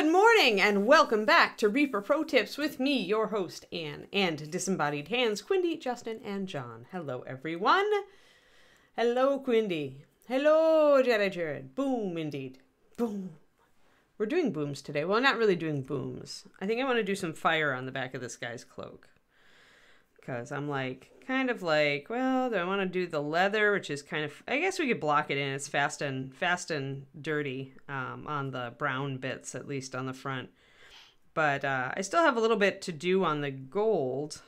Good morning and welcome back to Reaper Pro Tips with me, your host, Anne, and disembodied hands, Quindy, Justin, and John. Hello, everyone. Hello, Quindy. Hello, Jedi Jared. Boom, indeed. Boom. We're doing booms today. Well, not really doing booms. I think I want to do some fire on the back of this guy's cloak. Because I'm kind of like, well, do I want to do the leather, which is kind of, I guess we could block it in. It's fast and dirty on the brown bits, at least on the front. But I still have a little bit to do on the gold,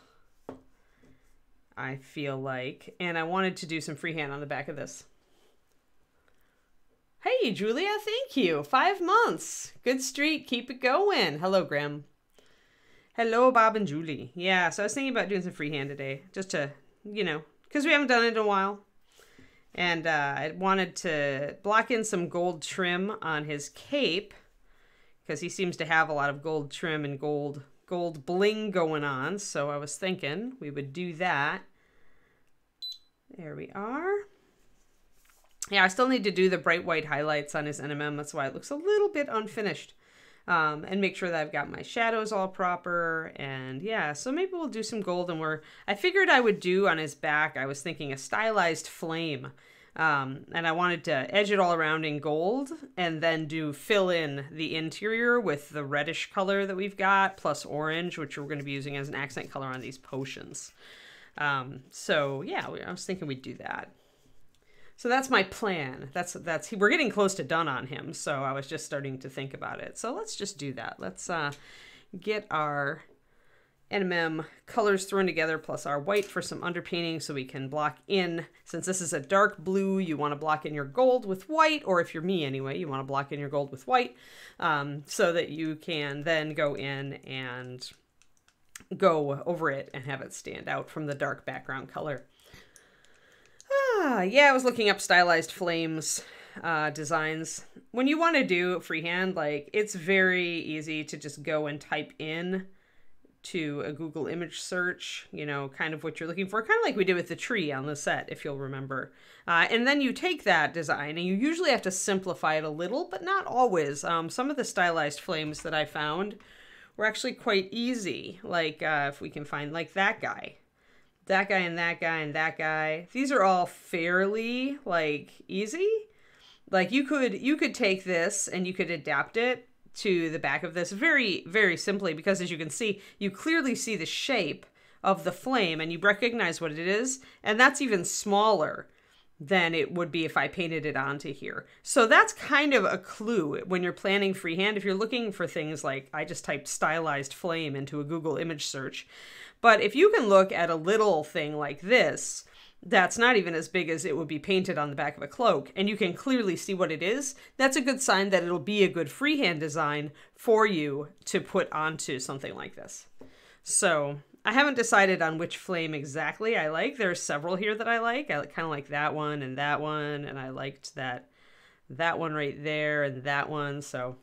I feel like. And I wanted to do some freehand on the back of this. Hey, Julia, thank you. 5 months. Good streak. Keep it going. Hello, Graham. Hello, Bob and Julie. Yeah, so I was thinking about doing some freehand today, just to, you know, because we haven't done it in a while. And I wanted to block in some gold trim on his cape, because he seems to have a lot of gold trim and gold bling going on. So I was thinking we would do that. There we are. Yeah, I still need to do the bright white highlights on his NMM. That's why it looks a little bit unfinished. And make sure that I've got my shadows all proper. And yeah, so maybe we'll do some gold. And I figured I would do on his back, I was thinking a stylized flame. And I wanted to edge it all around in gold and then fill in the interior with the reddish color that we've got, plus orange, which we're going to be using as an accent color on these potions. So yeah, I was thinking we'd do that. So that's my plan. We're getting close to done on him, so I was just starting to think about it. So let's just do that. Let's get our NMM colors thrown together, plus our white for some underpainting so we can block in. Since this is a dark blue, you want to block in your gold with white, or if you're me anyway, you want to block in your gold with white, so that you can then go in and go over it and have it stand out from the dark background color. Yeah, I was looking up stylized flames designs. When you want to do freehand, it's very easy to just go and type in to a Google image search, you know, kind of what you're looking for, kind of like we did with the tree on the set, if you'll remember. And then you take that design and you usually have to simplify it a little, but not always. Some of the stylized flames that I found were actually quite easy. If we can find that guy. That guy and that guy and that guy. These are all fairly easy. You could take this and you could adapt it to the back of this very, very simply, because as you can see, you clearly see the shape of the flame and you recognize what it is. And that's even smaller than it would be if I painted it onto here. So that's kind of a clue when you're planning freehand. If you're looking for things I just typed stylized flame into a Google image search. But if you can look at a little thing like this, that's not even as big as it would be painted on the back of a cloak, and you can clearly see what it is, that's a good sign that it'll be a good freehand design for you to put onto something like this. So I haven't decided on which flame exactly I like. There are several here that I like. I kind of like that one, and I liked that one right there and that one. So.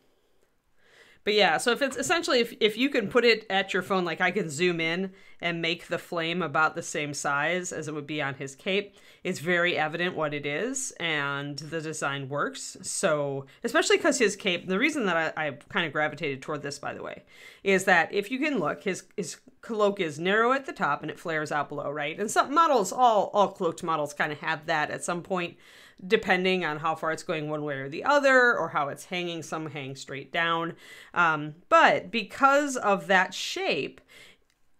But yeah, so if it's essentially, if you can put it at your phone, I can zoom in and make the flame about the same size as it would be on his cape, it's very evident what it is and the design works. So especially because his cape, the reason that I kind of gravitated toward this, by the way, is that if you can look, his cloak is narrow at the top and it flares out below, right? And some models, all cloaked models kind of have that at some point, depending on how far it's going one way or the other, or how it's hanging. Some hang straight down. But because of that shape,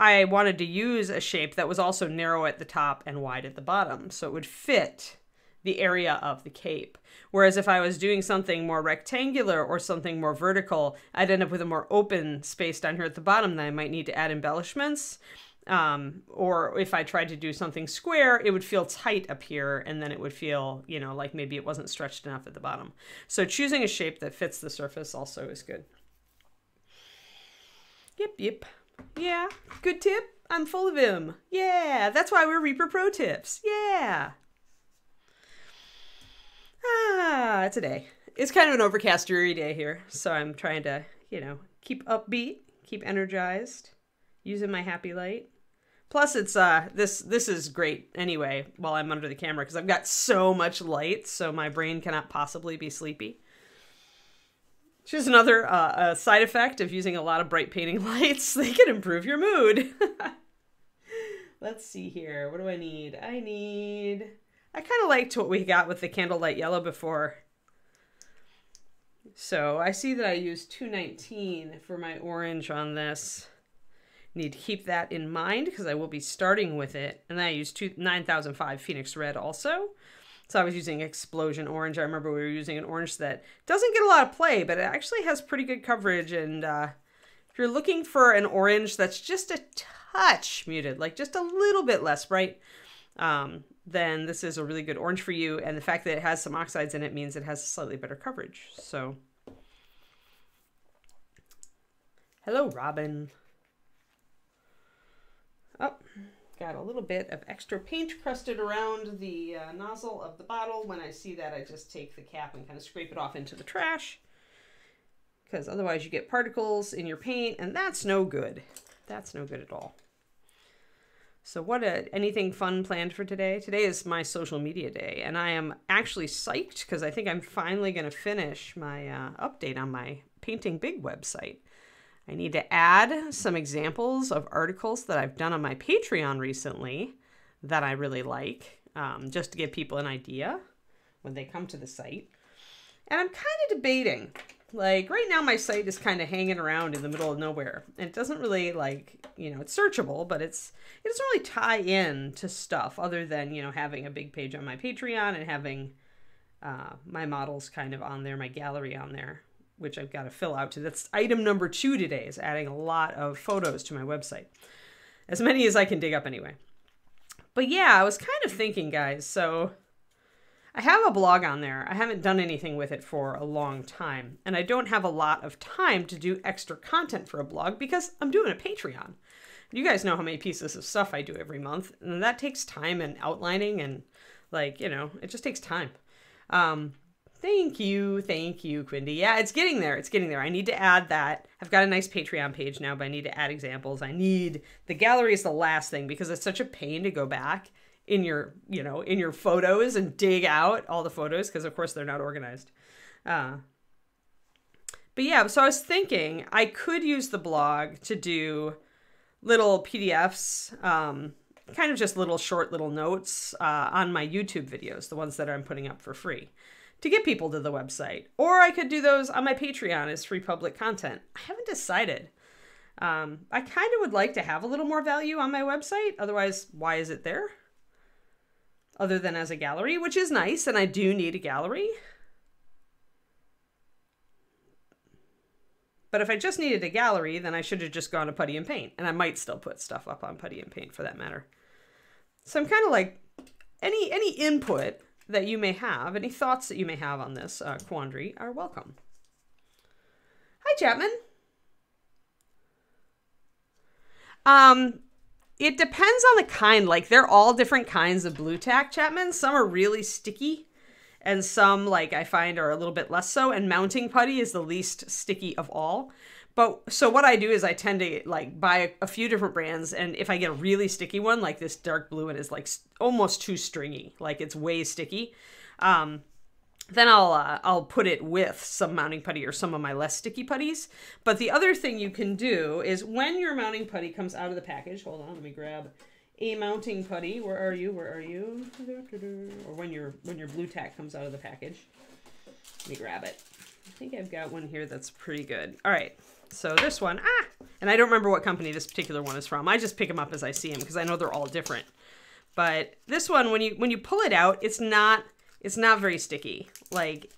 I wanted to use a shape that was also narrow at the top and wide at the bottom, so it would fit the area of the cape. Whereas if I was doing something more rectangular or something more vertical, I'd end up with a more open space down here at the bottom that I might need to add embellishments. Or if I tried to do something square, it would feel tight up here, and then it would feel, you know, like maybe it wasn't stretched enough at the bottom. So choosing a shape that fits the surface also is good. Yep. Yeah, good tip. I'm full of him. Yeah, that's why we're Reaper Pro Tips. Yeah. It's a day. It's kind of an overcast, dreary day here, so I'm trying to, you know, keep upbeat, keep energized, using my happy light. Plus, it's this is great anyway while I'm under the camera because I've got so much light, so my brain cannot possibly be sleepy. Here's another side effect of using a lot of bright painting lights. They can improve your mood. Let's see here. What do I need? I kind of liked what we got with the candlelight yellow before. So I see that I used 219 for my orange on this. Need to keep that in mind because I will be starting with it. And then I used 9005 Phoenix Red also. So I was using Explosion Orange. I remember we were using an orange that doesn't get a lot of play, but it actually has pretty good coverage. And if you're looking for an orange that's just a touch muted, like just a little bit less bright, then this is a really good orange for you. And the fact that it has some oxides in it means it has slightly better coverage. So, hello, Robin. Oh, got a little bit of extra paint crusted around the nozzle of the bottle. When I see that, I just take the cap and kind of scrape it off into the trash. Because otherwise you get particles in your paint, and that's no good. That's no good at all. So anything fun planned for today? Today is my social media day, and I am actually psyched because I think I'm finally going to finish my update on my Painting Big website. I need to add some examples of articles that I've done on my Patreon recently that I really like, just to give people an idea when they come to the site. And I'm kind of debating, like right now my site is kind of hanging around in the middle of nowhere. And it doesn't really it's searchable, but it doesn't really tie in to stuff other than, having a big page on my Patreon and having my models kind of on there, my gallery on there, which I've got to fill out to. That's item number 2 today, is adding a lot of photos to my website. As many as I can dig up anyway. But yeah, I was kind of thinking, guys, so I have a blog on there. I haven't done anything with it for a long time. And I don't have a lot of time to do extra content for a blog because I'm doing a Patreon. You guys know how many pieces of stuff I do every month. And that takes time and outlining and it just takes time. Thank you, Quindy. Yeah, it's getting there. It's getting there. I need to add that. I've got a nice Patreon page now, but I need to add examples. The gallery is the last thing because it's such a pain to go back in your photos and dig out all the photos because of course they're not organized. But yeah, so I was thinking I could use the blog to do little PDFs, kind of just short little notes on my YouTube videos, the ones that I'm putting up for free, to get people to the website. Or I could do those on my Patreon as free public content. I haven't decided. I kind of would like to have a little more value on my website. Otherwise, why is it there? Other than as a gallery, which is nice, and I do need a gallery. But if I just needed a gallery, then I should have just gone to Putty and Paint. And I might still put stuff up on Putty and Paint for that matter. So I'm kind of like, any input that you may have, any thoughts that you may have on this quandary are welcome. Hi, Chapman. It depends on the kind. Like, they're all different kinds of blue tack, Chapman. Some are really sticky, and some, I find, are a little bit less so. And mounting putty is the least sticky of all. But so what I do is I tend to buy a few different brands, and if I get a really sticky one, like this dark blue one is almost too stringy, it's way sticky, then I'll put it with some mounting putty or some of my less sticky putties. But the other thing you can do is when your mounting putty comes out of the package, hold on, let me grab a mounting putty. Where are you? Or when your blue tack comes out of the package, let me grab it. I think I've got one here that's pretty good. All right. So this one, and I don't remember what company this particular one is from. I just pick them up as I see them because I know they're all different. But this one, when you pull it out, it's not very sticky.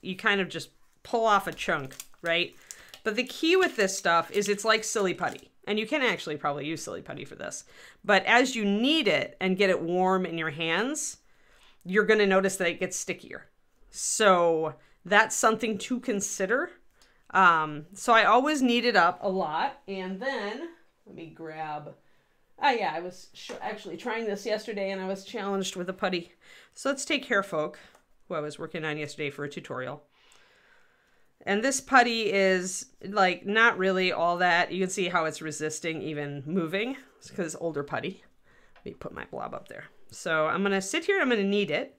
You kind of just pull off a chunk, right? But the key with this stuff is it's like silly putty. And you can actually probably use silly putty for this. But as you knead it and get it warm in your hands, you're going to notice that it gets stickier. So that's something to consider. So I always knead it up a lot, and then let me grab, I was actually trying this yesterday and I was challenged with a putty. So let's take Hair Folk, who I was working on yesterday for a tutorial. And this putty is not really all that. You can see how it's resisting even moving. It's because it's older putty. Let me put my blob up there. So I'm going to sit here and I'm going to knead it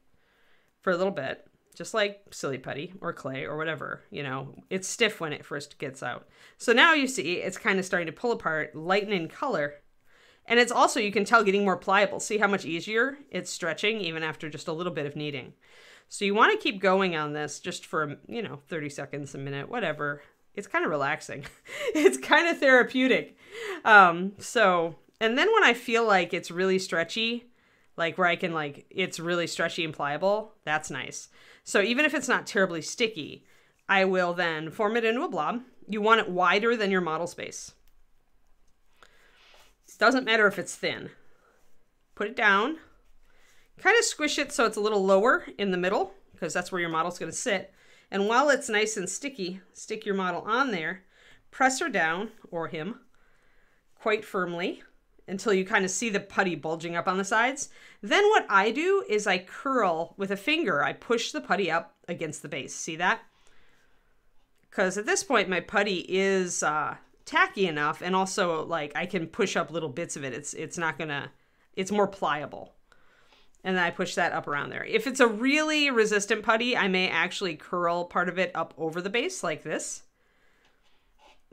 for a little bit. just like silly putty or clay or whatever, you know, it's stiff when it first gets out. So now you see it's kind of starting to pull apart, lighten in color. And it's also, you can tell, getting more pliable. See how much easier it's stretching even after just a little bit of kneading. So you want to keep going on this just for, you know, 30 seconds, a minute, whatever. It's kind of relaxing. It's kind of therapeutic. And then when I feel like it's really stretchy, like where I can like, it's really stretchy and pliable, that's nice. So even if it's not terribly sticky, I will then form it into a blob. You want it wider than your model space. Doesn't matter if it's thin. Put it down. Kind of squish it so it's a little lower in the middle, because that's where your model's going to sit. And while it's nice and sticky, stick your model on there, press her down, or him, quite firmly until you kind of see the putty bulging up on the sides. Then what I do is I curl with a finger. I push the putty up against the base. See that? Because at this point, my putty is tacky enough, and also like I can push up little bits of it. It's not gonna, it's more pliable. And then I push that up around there. If it's a really resistant putty, I may actually curl part of it up over the base like this.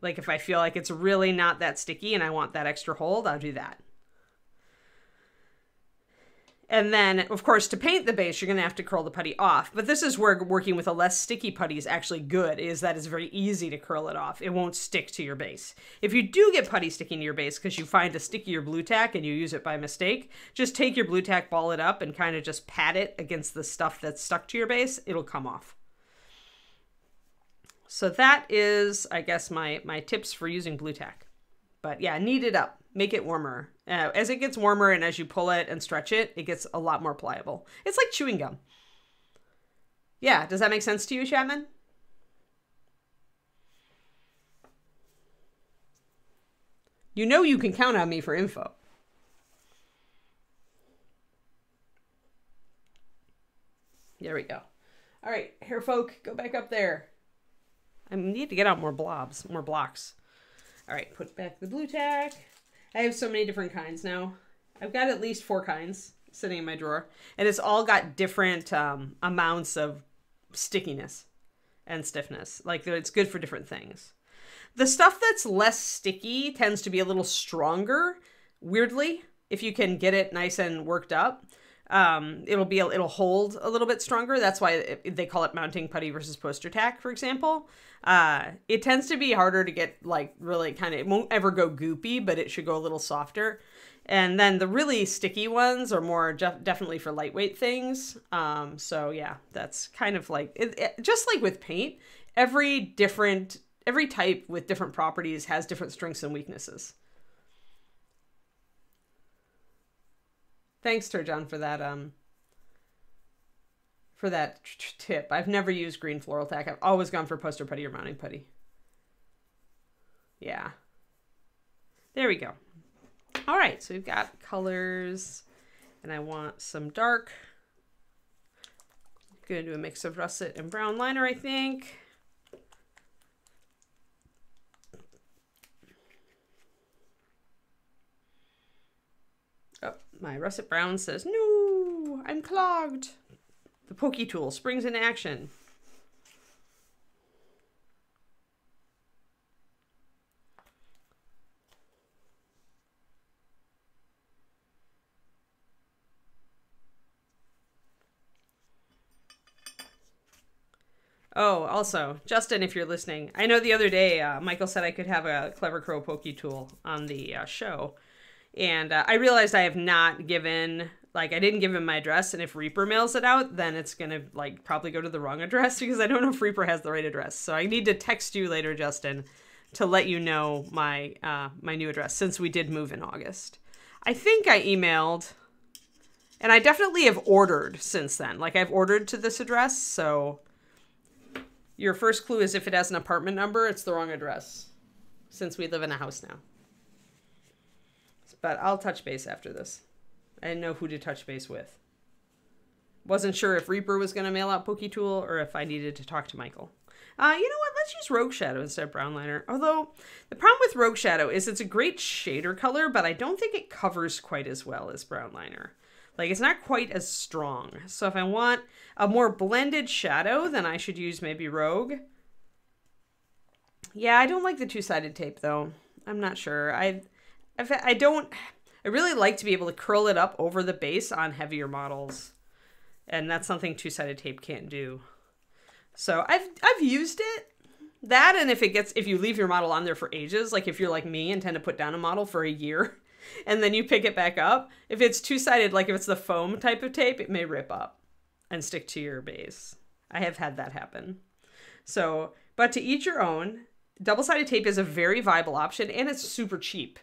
Like if I feel like it's really not that sticky and I want that extra hold, I'll do that. And then, of course, to paint the base, you're going to have to curl the putty off. But this is where working with a less sticky putty is actually good, is that it's very easy to curl it off. It won't stick to your base. If you do get putty sticking to your base because you find a stickier blue tack and you use it by mistake, just take your blue tack, ball it up, and kind of just pat it against the stuff that's stuck to your base. It'll come off. So that is, I guess, my tips for using blue tack. But yeah, knead it up. Make it warmer. As it gets warmer and as you pull it and stretch it, it gets a lot more pliable. It's like chewing gum. Yeah, does that make sense to you, Chapman? You know you can count on me for info. There we go. All right, hair folk, go back up there. I need to get out more blobs, more blocks. All right, put back the blue tack. I have so many different kinds now. I've got at least 4 kinds sitting in my drawer. And it's all got different amounts of stickiness and stiffness. Like, it's good for different things. The stuff that's less sticky tends to be a little stronger, weirdly, if you can get it nice and worked up. It'll hold a little bit stronger. That's why they call it mounting putty versus poster tack, for example. It tends to be harder to get, like, really kind of, it won't ever go goopy, but it should go a little softer. And then the really sticky ones are more definitely for lightweight things. So yeah, that's kind of like, just like with paint, every type with different properties has different strengths and weaknesses. Thanks, Turjon, for that tip. I've never used green floral tack. I've always gone for poster putty or mounting putty. Yeah. There we go. All right, so we've got colors, and I want some dark. I'm going to do a mix of russet and brown liner, I think. Oh, my russet brown says, no, I'm clogged. The pokey tool springs into action. Oh, also, Justin, if you're listening, I know the other day Michael said I could have a Clever Crow pokey tool on the show. And I realized I have not given, like, I didn't give him my address. And if Reaper mails it out, then it's going to, like, probably go to the wrong address because I don't know if Reaper has the right address. So I need to text you later, Justin, to let you know my my new address since we did move in August. I think I emailed, and I definitely have ordered since then. Like, I've ordered to this address. So your first clue is if it has an apartment number, it's the wrong address since we live in a house now. But I'll touch base after this. I didn't know who to touch base with. Wasn't sure if Reaper was going to mail out Pokey Tool or if I needed to talk to Michael. You know what? Let's use Rogue Shadow instead of Brown Liner. Although, the problem with Rogue Shadow is it's a great shader color, but I don't think it covers quite as well as Brown Liner. Like, it's not quite as strong. So if I want a more blended shadow, then I should use maybe Rogue. Yeah, I don't like the two-sided tape, though. I'm not sure. I really like to be able to curl it up over the base on heavier models. And that's something two-sided tape can't do. So I've used it. That, and if you leave your model on there for ages, like if you're like me and tend to put down a model for a year and then you pick it back up, if it's two-sided, like if it's the foam type of tape, it may rip up and stick to your base. I have had that happen. So, but to each your own. Double-sided tape is a very viable option, and it's super cheap.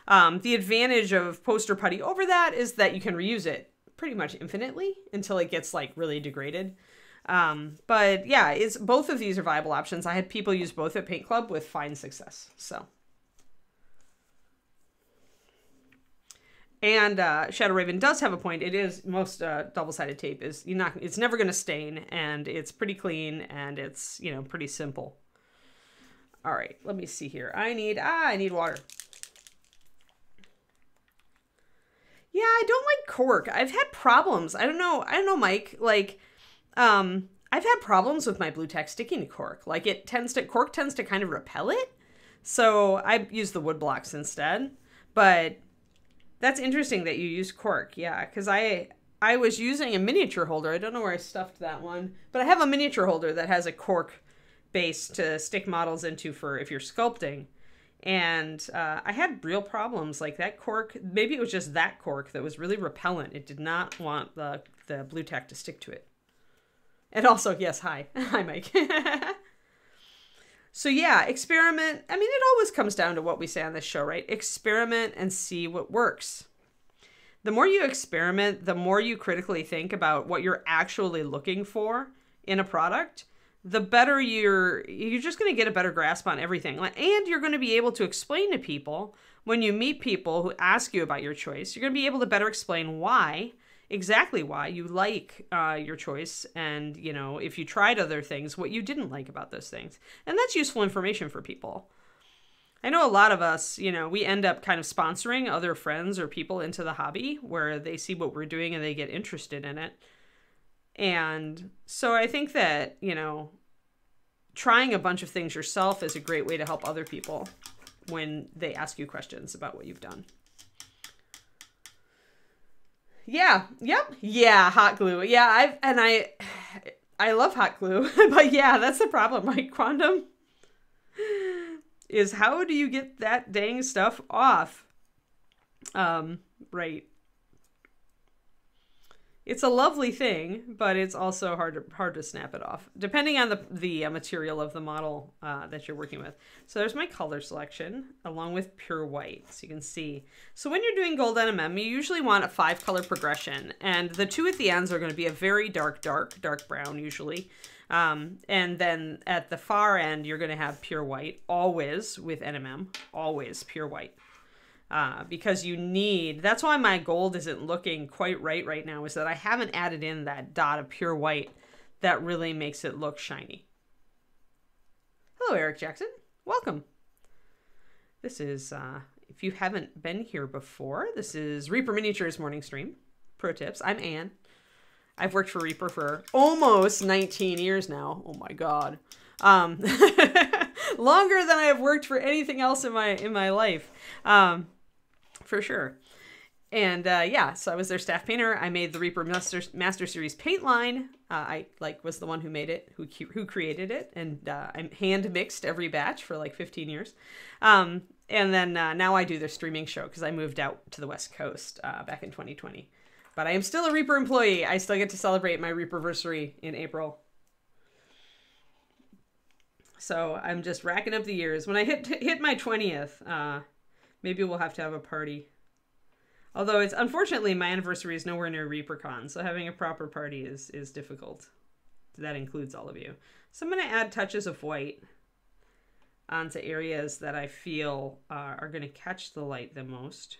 The advantage of poster putty over that is that you can reuse it pretty much infinitely until it gets like really degraded. But yeah, both of these are viable options. I had people use both at Paint Club with fine success. So, and Shadow Raven does have a point. It is most double-sided tape is it's never going to stain, and it's pretty clean, and it's pretty simple. All right, let me see here. I need water. Yeah, I don't like cork. I've had problems. I don't know, Mike. Like, I've had problems with my blue tack sticking to cork. Like, cork tends to kind of repel it. So I use the wood blocks instead. But that's interesting that you use cork. Yeah, because I was using a miniature holder. I don't know where I stuffed that one, but I have a miniature holder that has a cork base to stick models into for if you're sculpting. And I had real problems like that cork. Maybe it was just that cork that was really repellent. It did not want the blue tack to stick to it. And also, yes, hi. Hi, Mike. So yeah, experiment. I mean, it always comes down to what we say on this show, right? Experiment and see what works. The more you experiment, the more you critically think about what you're actually looking for in a product, the better you're just going to get a better grasp on everything. And you're going to be able to explain to people when you meet people who ask you about your choice, you're going to be able to better explain exactly why you like your choice. And, if you tried other things, what you didn't like about those things. And that's useful information for people. I know a lot of us, we end up kind of sponsoring other friends or people into the hobby where they see what we're doing and they get interested in it. And so I think that, trying a bunch of things yourself is a great way to help other people when they ask you questions about what you've done. Yeah. Yep. Yeah. Hot glue. Yeah. I love hot glue, but yeah, that's the problem, right? Quantum is how do you get that dang stuff off? Right. It's a lovely thing, but it's also hard to snap it off, depending on the material of the model that you're working with. So there's my color selection, along with pure white, so you can see. So when you're doing gold NMM, you usually want a 5-color progression, and the two at the ends are going to be a very dark brown, usually. And then at the far end, you're going to have pure white, always with NMM, always pure white. Because that's why my gold isn't looking quite right now, is that I haven't added in that dot of pure white that really makes it look shiny. Hello, Eric Jackson. Welcome. This is, if you haven't been here before, this is Reaper Miniatures Morning Stream. Pro tips. I'm Anne. I've worked for Reaper for almost 19 years now. Oh my God. Longer than I have worked for anything else in my life. For sure. And yeah, so I was their staff painter. I made the Reaper Master Series paint line. I was the one who made it, who created it, and I hand mixed every batch for like 15 years. And then now I do their streaming show because I moved out to the West Coast back in 2020. But I am still a Reaper employee. I still get to celebrate my Reaperversary in April. So I'm just racking up the years. When I hit my 20th, maybe we'll have to have a party. Although unfortunately my anniversary is nowhere near ReaperCon, so having a proper party is difficult. That includes all of you. So I'm going to add touches of white onto areas that I feel are going to catch the light the most.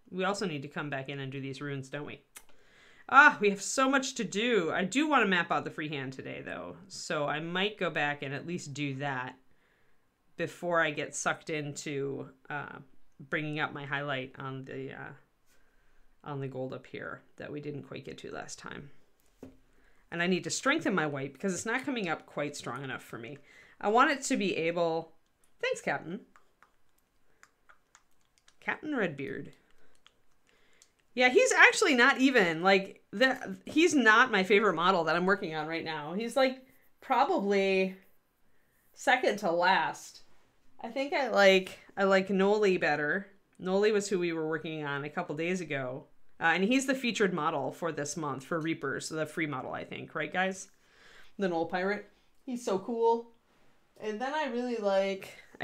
We also need to come back in and do these runes, don't we? We have so much to do. I do want to map out the freehand today, though. So I might go back and at least do that before I get sucked into bringing up my highlight on on the gold up here that we didn't quite get to last time. And I need to strengthen my white because it's not coming up quite strong enough for me. I want it to be able... Thanks, Captain. Captain Redbeard. Yeah, he's actually not even, like, he's not my favorite model that I'm working on right now. He's, like, probably second to last. I think I like Noli better. Noli was who we were working on a couple days ago. And he's the featured model for this month for Reapers, the free model, I think. Right, guys? The Knoll Pirate. He's so cool. And then I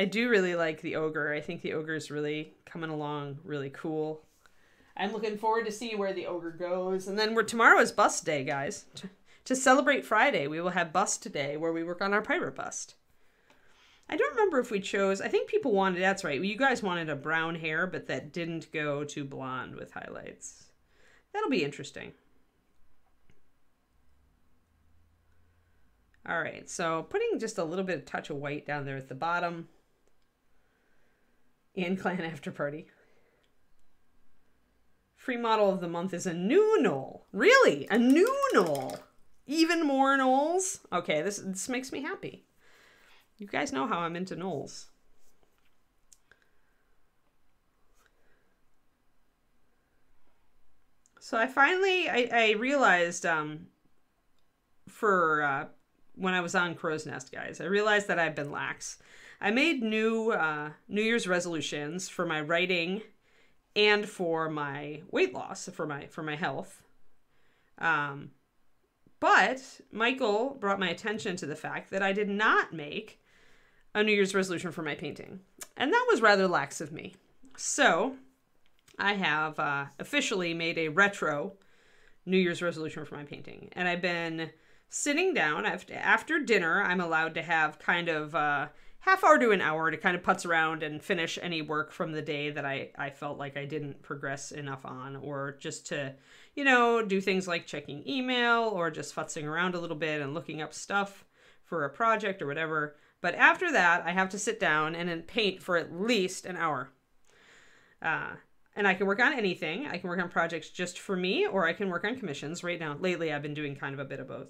do really like the Ogre. I think the Ogre is really coming along really cool. I'm looking forward to see where the Ogre goes. And then tomorrow is Bust Day, guys. To celebrate Friday, we will have Bust Day where we work on our pirate bust. I don't remember if we chose... I think people wanted... That's right. You guys wanted a brown hair, but that didn't go to blonde with highlights. That'll be interesting. All right. So putting just a little bit of touch of white down there at the bottom. And Clan After Party. Free model of the month is a new Knoll. Really? A new Knoll? Even more Knolls? Okay, this makes me happy. You guys know how I'm into Knolls. So I finally, I realized when I was on Crow's Nest, guys, I realized that I've been lax. I made new Year's resolutions for my writing and for my weight loss, for my health. But Michael brought my attention to the fact that I did not make a New Year's resolution for my painting. And that was rather lax of me. So I have officially made a retro New Year's resolution for my painting. And I've been sitting down. After dinner, I'm allowed to have kind of half hour to an hour to kind of putz around and finish any work from the day that I felt like I didn't progress enough on, or just to, do things like checking email or just futzing around a little bit and looking up stuff for a project or whatever. But after that, I have to sit down and then paint for at least an hour. And I can work on anything. I can work on projects just for me, or I can work on commissions. Right now, lately, I've been doing kind of a bit of both.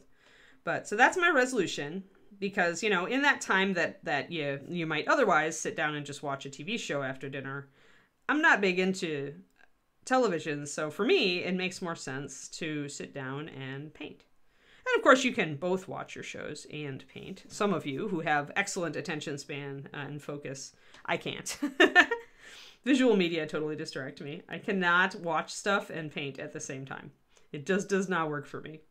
But so that's my resolution, because, in that time that you might otherwise sit down and just watch a TV show after dinner, I'm not big into television. So for me, it makes more sense to sit down and paint. And of course, you can both watch your shows and paint. Some of you who have excellent attention span and focus, I can't. Visual media totally distract me. I cannot watch stuff and paint at the same time. It just does not work for me.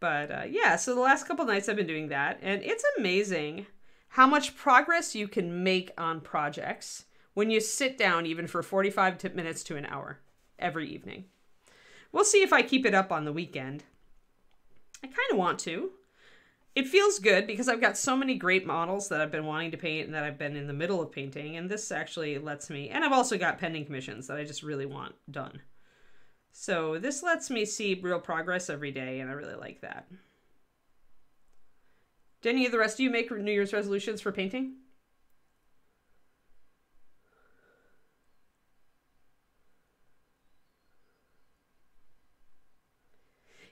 But yeah, so the last couple nights I've been doing that. And it's amazing how much progress you can make on projects when you sit down even for 45 minutes to an hour every evening. We'll see if I keep it up on the weekend. I kind of want to. It feels good because I've got so many great models that I've been wanting to paint and that I've been in the middle of painting. And this actually lets me, and I've also got pending commissions that I just really want done. So this lets me see real progress every day, and I really like that. Do any of the rest of you make New Year's resolutions for painting?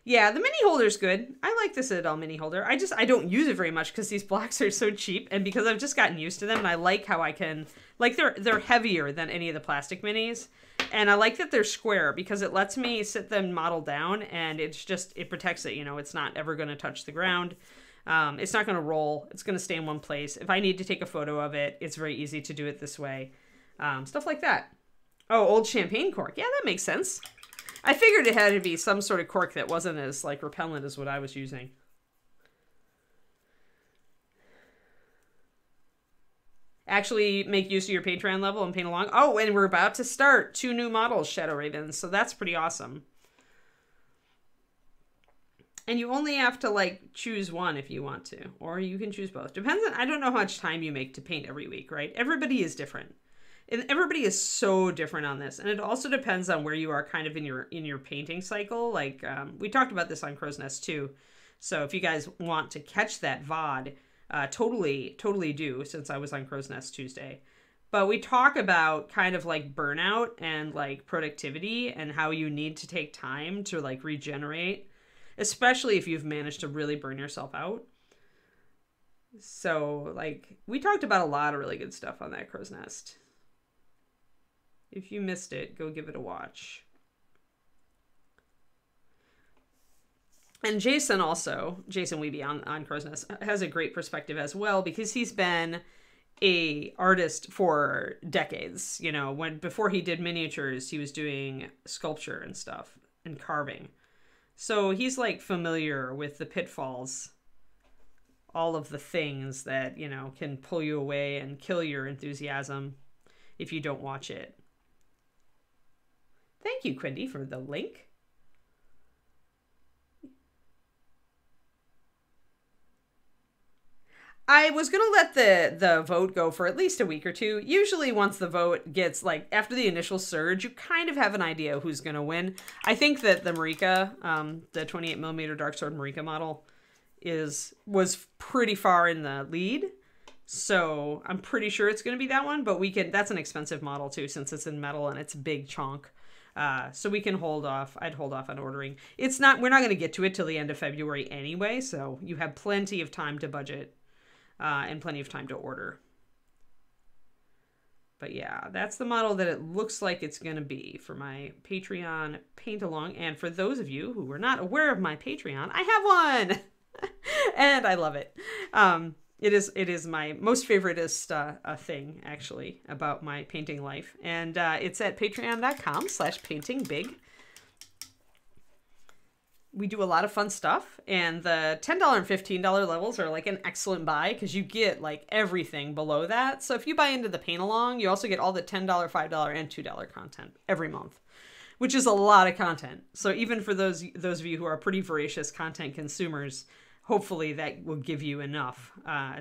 Yeah, the mini holder's good. I like this Adele mini holder. I don't use it very much because these blocks are so cheap, and because I've just gotten used to them, and I like how I can, like, they're heavier than any of the plastic minis, and I like that they're square because it lets me sit them model down, and it protects it, it's not ever going to touch the ground. It's not going to roll. It's going to stay in one place. If I need to take a photo of it, it's very easy to do it this way. Stuff like that. Oh, old champagne cork. Yeah, that makes sense. I figured it had to be some sort of cork that wasn't as, like, repellent as what I was using. Actually make use of your Patreon level and paint along. Oh, and we're about to start 2 new models, Shadow Ravens, so that's pretty awesome. And you only have to, like, choose one if you want to, or you can choose both. Depends on, I don't know how much time you make to paint every week, right? Everybody is different. And everybody is so different on this. And it also depends on where you are kind of in your painting cycle. Like, we talked about this on Crow's Nest too. So if you guys want to catch that VOD, totally do, since I was on Crow's Nest Tuesday. But we talk about kind of like burnout and like productivity and how you need to take time to like regenerate, especially if you've managed to really burn yourself out. So like we talked about a lot of really good stuff on that Crow's Nest. If you missed it, go give it a watch. And Jason Weeby on Crow's Nest has a great perspective as well, because he's been a artist for decades. You know, before he did miniatures, he was doing sculpture and stuff and carving. So he's like familiar with the pitfalls, all of the things that, you know, can pull you away and kill your enthusiasm if you don't watch it. Thank you, Quindy, for the link. I was going to let the vote go for at least a week or two. Usually once the vote gets, like, after the initial surge, you kind of have an idea who's going to win. I think that the Marika, the 28mm Darksword Marika model, was pretty far in the lead. So I'm pretty sure it's going to be that one, but that's an expensive model too, since it's in metal and it's a big chunk. So we can hold off. I'd hold off on ordering. We're not going to get to it till the end of February anyway, so you have plenty of time to budget. And plenty of time to order. But yeah, that's the model that it looks like it's going to be for my Patreon paint along. And for those of you who were not aware of my Patreon, I have one! And I love it. It is my most favoriteest thing, actually, about my painting life. And it's at patreon.com/paintingbig. We do a lot of fun stuff, and the $10 and $15 levels are like an excellent buy because you get like everything below that. So if you buy into the paint along, you also get all the $10, $5, and $2 content every month, which is a lot of content. So even for those of you who are pretty voracious content consumers, hopefully that will give you enough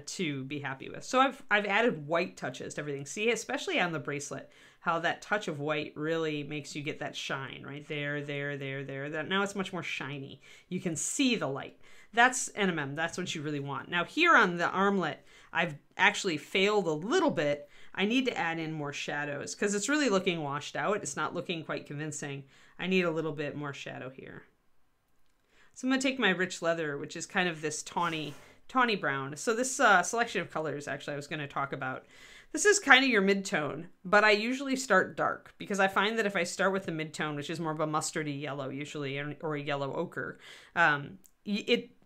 to be happy with. So I've added white touches to everything. See, especially on the bracelet, how that touch of white really makes you get that shine right there. That now it's much more shiny. You can see the light. That's NMM. That's what you really want. Now here on the armlet, I've actually failed a little bit. I need to add in more shadows because it's really looking washed out. It's not looking quite convincing. I need a little bit more shadow here. So I'm going to take my rich leather, which is kind of this tawny brown. So this selection of colors, actually, I was going to talk about. This is kind of your mid-tone, but I usually start dark because I find that if I start with the mid-tone, which is more of a mustardy yellow usually, or a yellow ochre,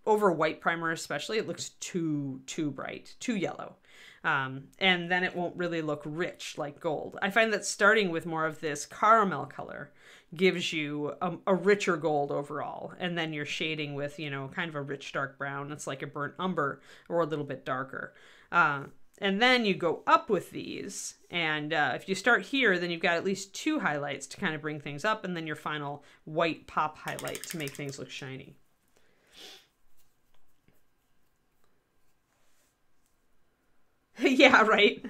over white primer especially, it looks too bright, too yellow. And then it won't really look rich like gold. I find that starting with more of this caramel color gives you a richer gold overall. And then you're shading with, you know, kind of a rich dark brown. It's like a burnt umber or a little bit darker. And then you go up with these. And if you start here, then you've got at least 2 highlights to kind of bring things up. And then your final white pop highlight to make things look shiny. Yeah, right.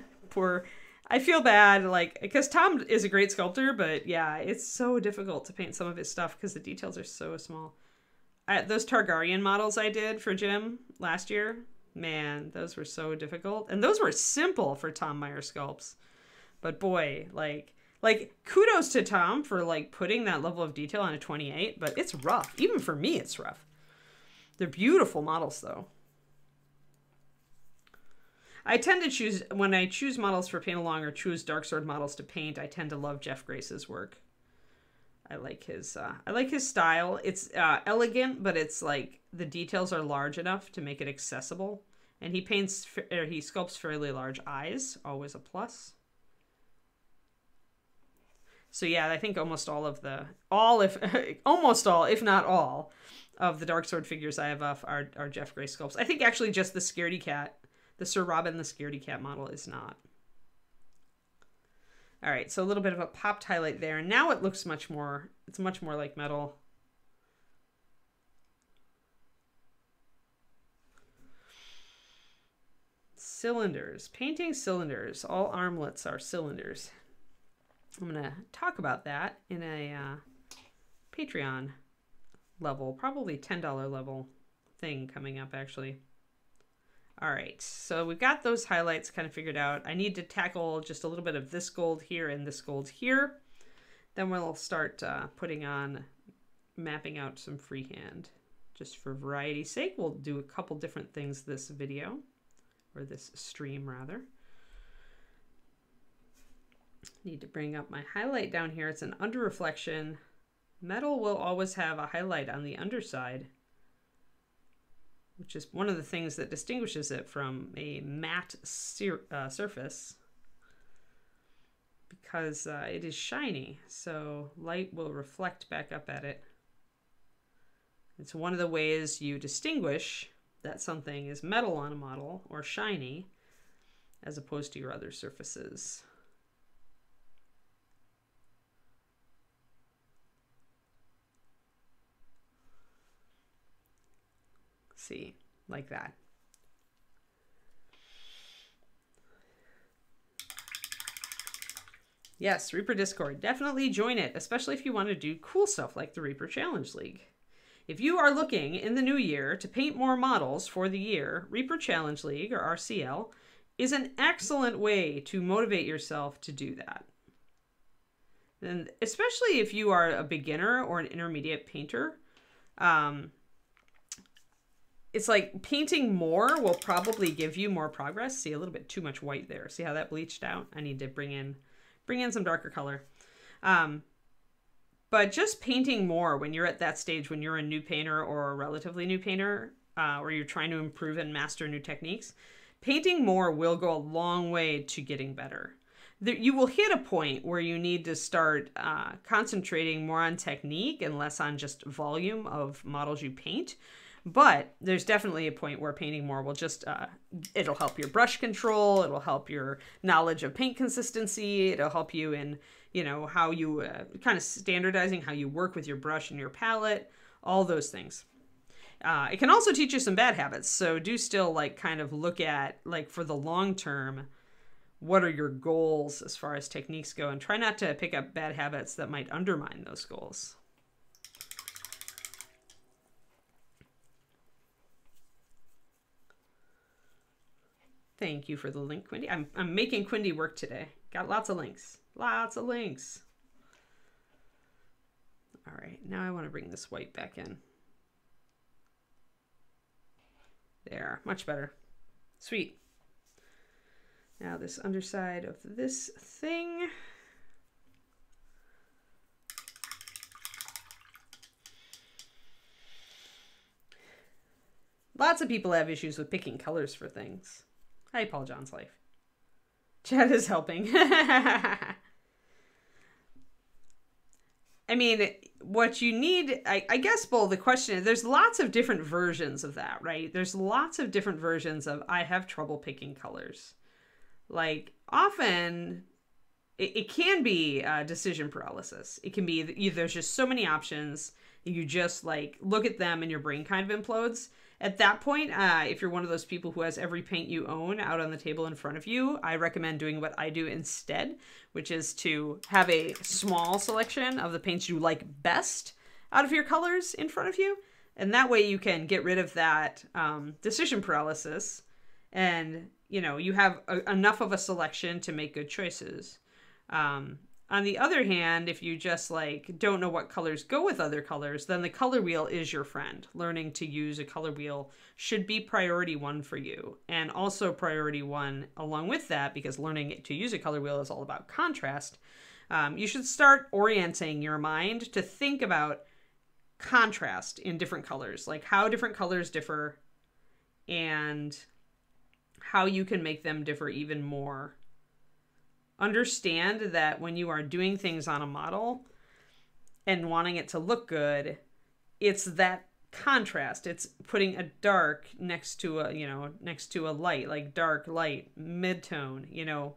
I feel bad, like, because Tom is a great sculptor, but yeah, it's so difficult to paint some of his stuff because the details are so small. Those Targaryen models I did for Jim last year, man, those were so difficult. And those were simple for Tom Meyer sculpts. But boy, like kudos to Tom for like putting that level of detail on a 28, but it's rough. Even for me, it's rough. They're beautiful models though. I tend to choose, when I choose models for paint along or choose Darksword models to paint, I tend to love Jeff Grace's work. I like his style. It's elegant, but it's like the details are large enough to make it accessible. And he sculpts fairly large eyes, always a plus. So yeah, I think almost all, if not all, of the Darksword figures I have up are Jeff Grace sculpts. I think actually just the Scaredy Cat. The Sir Robin the Scaredy Cat model is not. All right, so a little bit of a popped highlight there. Now it looks much more like metal. Cylinders, painting cylinders. All armlets are cylinders. I'm gonna talk about that in a Patreon level, probably $10 level thing coming up actually. All right, so we've got those highlights kind of figured out. I need to tackle just a little bit of this gold here and this gold here. Then we'll start mapping out some freehand. Just for variety's sake, we'll do a couple different things this video, or this stream rather. Need to bring up my highlight down here. It's an under reflection. Metal will always have a highlight on the underside, which is one of the things that distinguishes it from a matte surface, because it is shiny, so light will reflect back up at it. It's one of the ways you distinguish that something is metal on a model or shiny as opposed to your other surfaces. See, like that. Yes, Reaper Discord. Definitely join it, especially if you want to do cool stuff like the Reaper Challenge League. If you are looking in the new year to paint more models for the year, Reaper Challenge League, or RCL, is an excellent way to motivate yourself to do that. And especially if you are a beginner or an intermediate painter, it's like painting more will probably give you more progress. See, a little bit too much white there. See how that bleached out? I need to bring in some darker color. But just painting more when you're at that stage, when you're a new painter or a relatively new painter, or you're trying to improve and master new techniques, painting more will go a long way to getting better. You will hit a point where you need to start concentrating more on technique and less on just volume of models you paint. But there's definitely a point where painting more will just, it'll help your brush control, it'll help your knowledge of paint consistency, it'll help you in, you know, how you kind of standardizing how you work with your brush and your palette, all those things. It can also teach you some bad habits. So do still like kind of look at, like, for the long term, what are your goals as far as techniques go, and try not to pick up bad habits that might undermine those goals. Thank you for the link, Quindy. I'm making Quindy work today. Got lots of links. Lots of links. All right, now I want to bring this white back in. There, much better. Sweet. Now this underside of this thing. Lots of people have issues with picking colors for things. Hi, Paul John's Life. Chad is helping. I mean, what you need, I guess, Bull, the question is, there's lots of different versions of that, right? There's lots of different versions of, I have trouble picking colors. Like, often, it can be decision paralysis. It can be, there's just so many options, you just, like, look at them and your brain kind of implodes. At that point, if you're one of those people who has every paint you own out on the table in front of you, I recommend doing what I do instead, which is to have a small selection of the paints you like best out of your colors in front of you. And that way you can get rid of that decision paralysis, and, you know, you have enough of a selection to make good choices. On the other hand, if you just, like, don't know what colors go with other colors, then the color wheel is your friend. Learning to use a color wheel should be priority one for you. And also priority one along with that, because learning to use a color wheel is all about contrast. You should start orienting your mind to think about contrast in different colors, like how different colors differ and how you can make them differ even more. Understand that when you are doing things on a model and wanting it to look good, it's that contrast. It's putting a dark next to a, you know, next to a light, like dark, light, mid-tone, you know,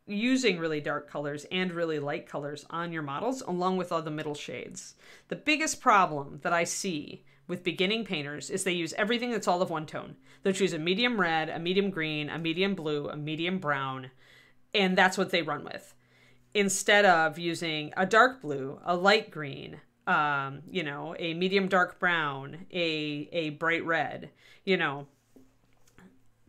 using really dark colors and really light colors on your models along with all the middle shades. The biggest problem that I see with beginning painters is they use everything that's all of one tone. They'll choose a medium red, a medium green, a medium blue, a medium brown, and that's what they run with, instead of using a dark blue, a light green, you know, a medium dark brown, a bright red. You know,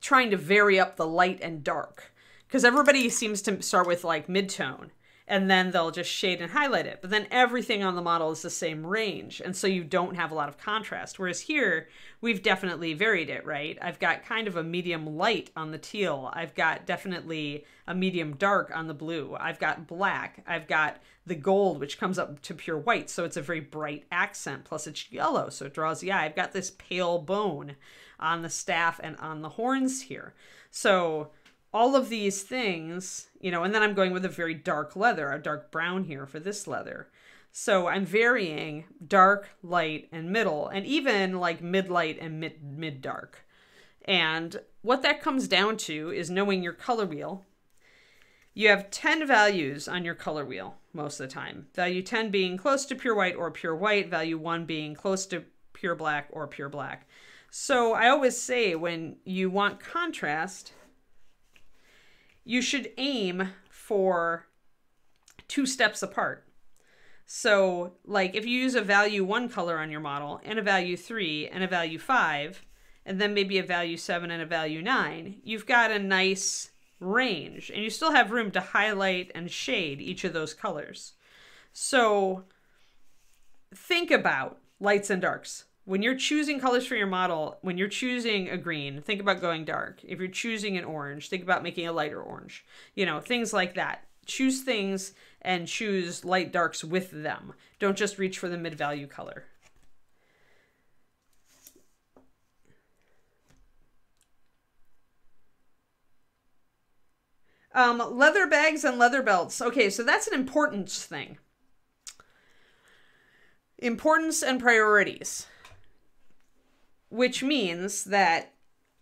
trying to vary up the light and dark. Because everybody seems to start with like mid-tone, and then they'll just shade and highlight it. But then everything on the model is the same range, and so you don't have a lot of contrast. Whereas here, we've definitely varied it, right? I've got kind of a medium light on the teal. I've got definitely a medium dark on the blue. I've got black. I've got the gold, which comes up to pure white, so it's a very bright accent. Plus it's yellow, so it draws the eye. I've got this pale bone on the staff and on the horns here. So all of these things, you know, and then I'm going with a very dark leather, a dark brown here for this leather. So I'm varying dark, light, and middle, and even like mid-light and mid-dark. And what that comes down to is knowing your color wheel. You have 10 values on your color wheel most of the time. Value 10 being close to pure white or pure white, value 1 being close to pure black or pure black. So I always say when you want contrast, you should aim for 2 steps apart. So like if you use a value 1 color on your model and a value 3 and a value 5, and then maybe a value 7 and a value 9, you've got a nice range, and you still have room to highlight and shade each of those colors. So think about lights and darks. When you're choosing colors for your model, when you're choosing a green, think about going dark. If you're choosing an orange, think about making a lighter orange. You know, things like that. Choose things and choose light darks with them. Don't just reach for the mid-value color. Leather bags and leather belts. Okay, so that's an importance thing. Importance and priorities. Which means that,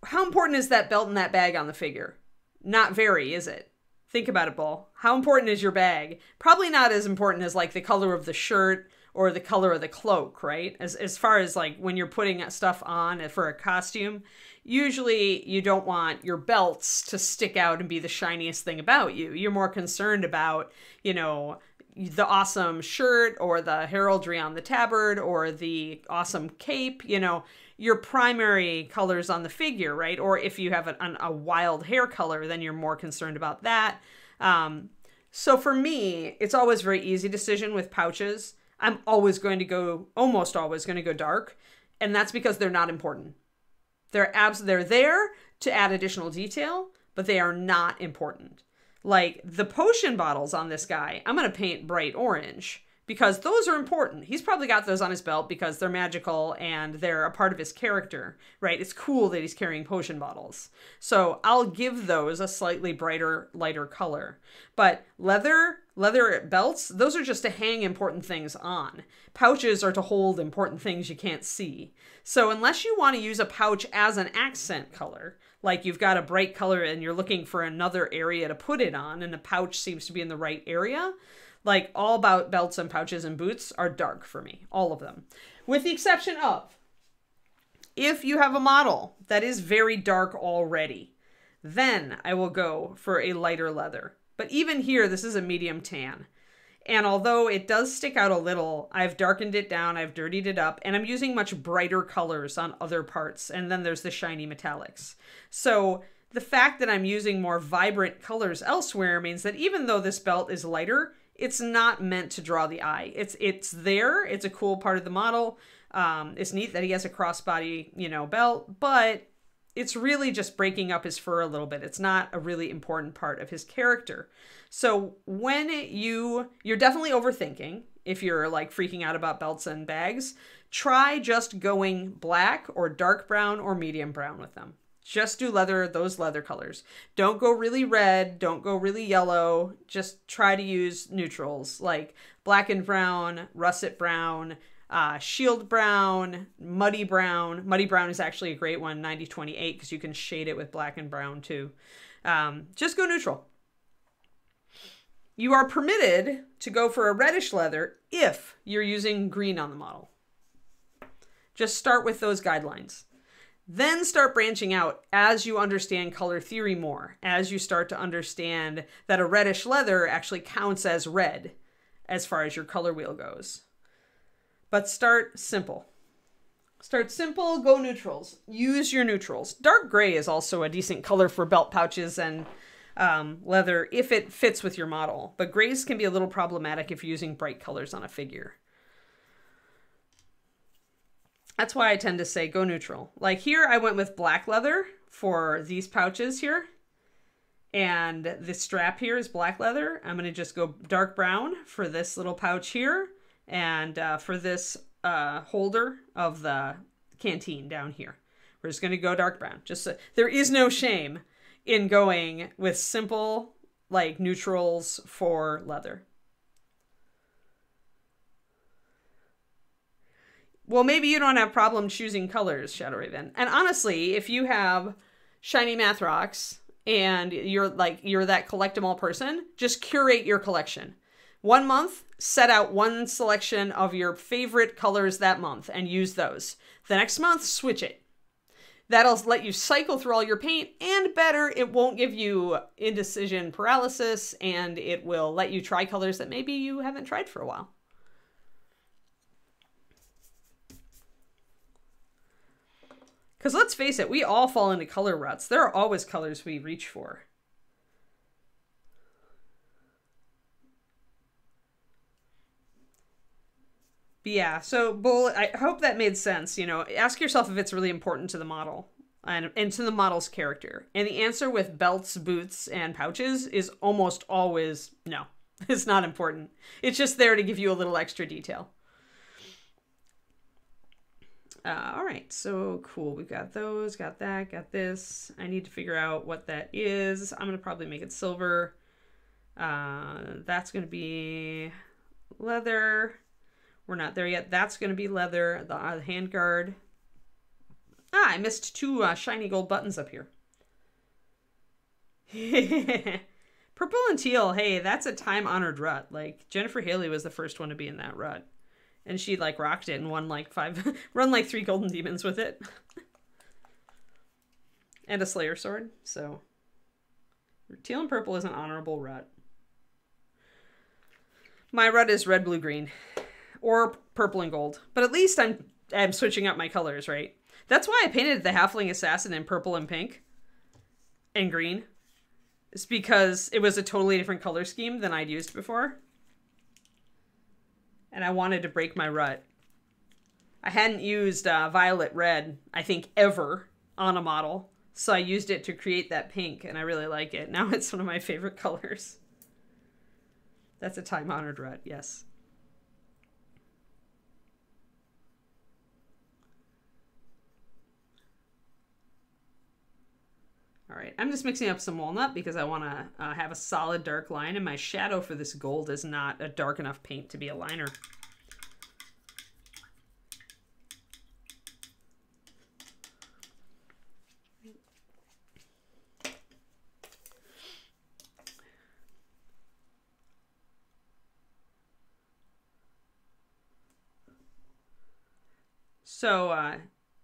how important is that belt and that bag on the figure? Not very, is it? Think about it, Bull. How important is your bag? Probably not as important as like the color of the shirt or the color of the cloak, right? As far as like when you're putting stuff on for a costume, usually you don't want your belts to stick out and be the shiniest thing about you. You're more concerned about, you know, the awesome shirt or the heraldry on the tabard or the awesome cape, you know, your primary colors on the figure, right? Or if you have a wild hair color, then you're more concerned about that. So for me, it's always a very easy decision with pouches. I'm always going to go, almost always going to go dark. And that's because they're not important. They're there to add additional detail, but they are not important. Like the potion bottles on this guy, I'm going to paint bright orange because those are important. He's probably got those on his belt because they're magical and they're a part of his character, right? It's cool that he's carrying potion bottles. So I'll give those a slightly brighter, lighter color. But leather belts, those are just to hang important things on. Pouches are to hold important things you can't see. So unless you want to use a pouch as an accent color, like you've got a bright color and you're looking for another area to put it on and the pouch seems to be in the right area, like all about belts and pouches and boots are dark for me, all of them. With the exception of, if you have a model that is very dark already, then I will go for a lighter leather. But even here, this is a medium tan. And although it does stick out a little, I've darkened it down, I've dirtied it up, and I'm using much brighter colors on other parts. And then there's the shiny metallics. So the fact that I'm using more vibrant colors elsewhere means that even though this belt is lighter, it's not meant to draw the eye. It's there. It's a cool part of the model. It's neat that he has a crossbody, you know, belt, but it's really just breaking up his fur a little bit. It's not a really important part of his character. So when you're definitely overthinking, if you're like freaking out about belts and bags, try just going black or dark brown or medium brown with them. Just do those leather colors. Don't go really red. Don't go really yellow. Just try to use neutrals like black and brown, russet brown, shield brown, muddy brown. Muddy brown is actually a great one, 90-28, because you can shade it with black and brown too. Just go neutral. You are permitted to go for a reddish leather if you're using green on the model. Just start with those guidelines. Then start branching out as you understand color theory more, as you start to understand that a reddish leather actually counts as red as far as your color wheel goes. But start simple. Start simple, go neutrals. Use your neutrals. Dark gray is also a decent color for belt pouches and leather if it fits with your model. But grays can be a little problematic if you're using bright colors on a figure. That's why I tend to say go neutral. Like here, I went with black leather for these pouches here. And the strap here is black leather. I'm going to just go dark brown for this little pouch here. And for this holder of the canteen down here. We're just going to go dark brown. Just so, there is no shame in going with simple, like, neutrals for leather. Well, maybe you don't have problem choosing colors, Shadow Raven. And honestly, if you have shiny math rocks and you're that collect 'em all person, just curate your collection. 1 month, set out one selection of your favorite colors that month and use those. The next month, switch it. That'll let you cycle through all your paint, and better, it won't give you indecision paralysis, and it will let you try colors that maybe you haven't tried for a while. Because let's face it, we all fall into color ruts. There are always colors we reach for. But yeah, so Bull, I hope that made sense. You know, ask yourself if it's really important to the model and to the model's character. And the answer with belts, boots, and pouches is almost always no. It's not important. It's just there to give you a little extra detail. All right, so cool. We've got those, got that, got this. I need to figure out what that is. I'm going to probably make it silver. That's going to be leather. We're not there yet. That's going to be leather. The handguard. Ah, I missed two shiny gold buttons up here. Purple and teal. Hey, that's a time-honored rut. Like, Jennifer Haley was the first one to be in that rut. And she, like, rocked it and won, like, run, like, 3 golden demons with it. And a Slayer sword, so. Teal and purple is an honorable rut. My rut is red, blue, green. Or purple and gold. But at least I'm switching up my colors, right? That's why I painted the Halfling Assassin in purple and pink. And green. It's because it was a totally different color scheme than I'd used before. And I wanted to break my rut. I hadn't used violet red, I think, ever on a model. So I used it to create that pink, and I really like it. Now it's one of my favorite colors. That's a time-honored rut, yes. All right, I'm just mixing up some walnut because I want to have a solid dark line, and my shadow for this gold is not a dark enough paint to be a liner. So,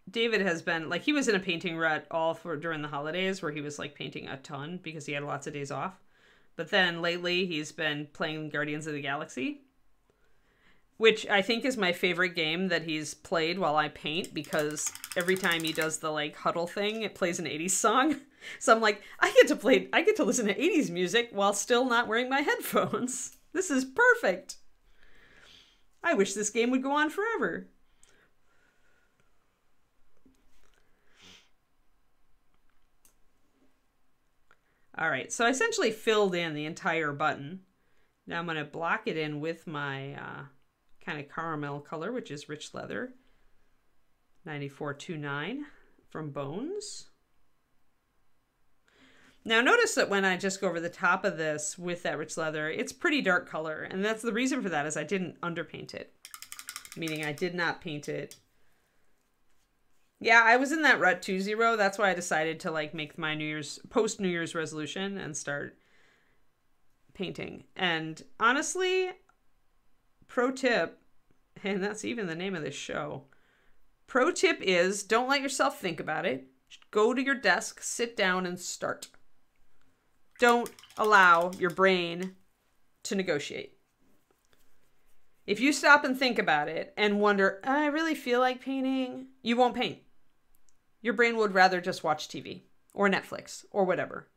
David has been, like, he was in a painting rut all during the holidays where he was, like, painting a ton because he had lots of days off. But then lately he's been playing Guardians of the Galaxy, which I think is my favorite game that he's played while I paint, because every time he does the, like, huddle thing, it plays an 80s song. So I'm like, I get to listen to 80s music while still not wearing my headphones. This is perfect. I wish this game would go on forever. All right, so I essentially filled in the entire button. Now I'm going to block it in with my kind of caramel color, which is rich leather. 9429 from Bones. Now notice that when I just go over the top of this with that rich leather, it's pretty dark color. And that's the reason for that is I didn't underpaint it. Meaning I did not paint it. Yeah, I was in that rut 2-0. That's why I decided to, like, make my post-New Year's resolution and start painting. And honestly, pro tip, and that's even the name of this show, pro tip is don't let yourself think about it. Just go to your desk, sit down, and start. Don't allow your brain to negotiate. If you stop and think about it and wonder, I really feel like painting, you won't paint. Your brain would rather just watch TV or Netflix or whatever.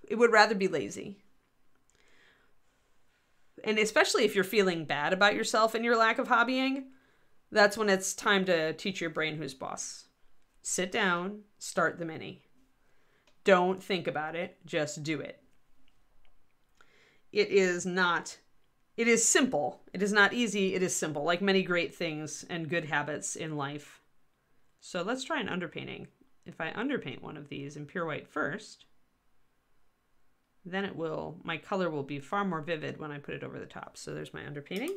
It would rather be lazy. And especially if you're feeling bad about yourself and your lack of hobbying, that's when it's time to teach your brain who's boss. Sit down, start the mini. Don't think about it, just do it. It is simple. It is not easy, it is simple, like many great things and good habits in life. So let's try an underpainting. If I underpaint one of these in pure white first, then my color will be far more vivid when I put it over the top. So there's my underpainting.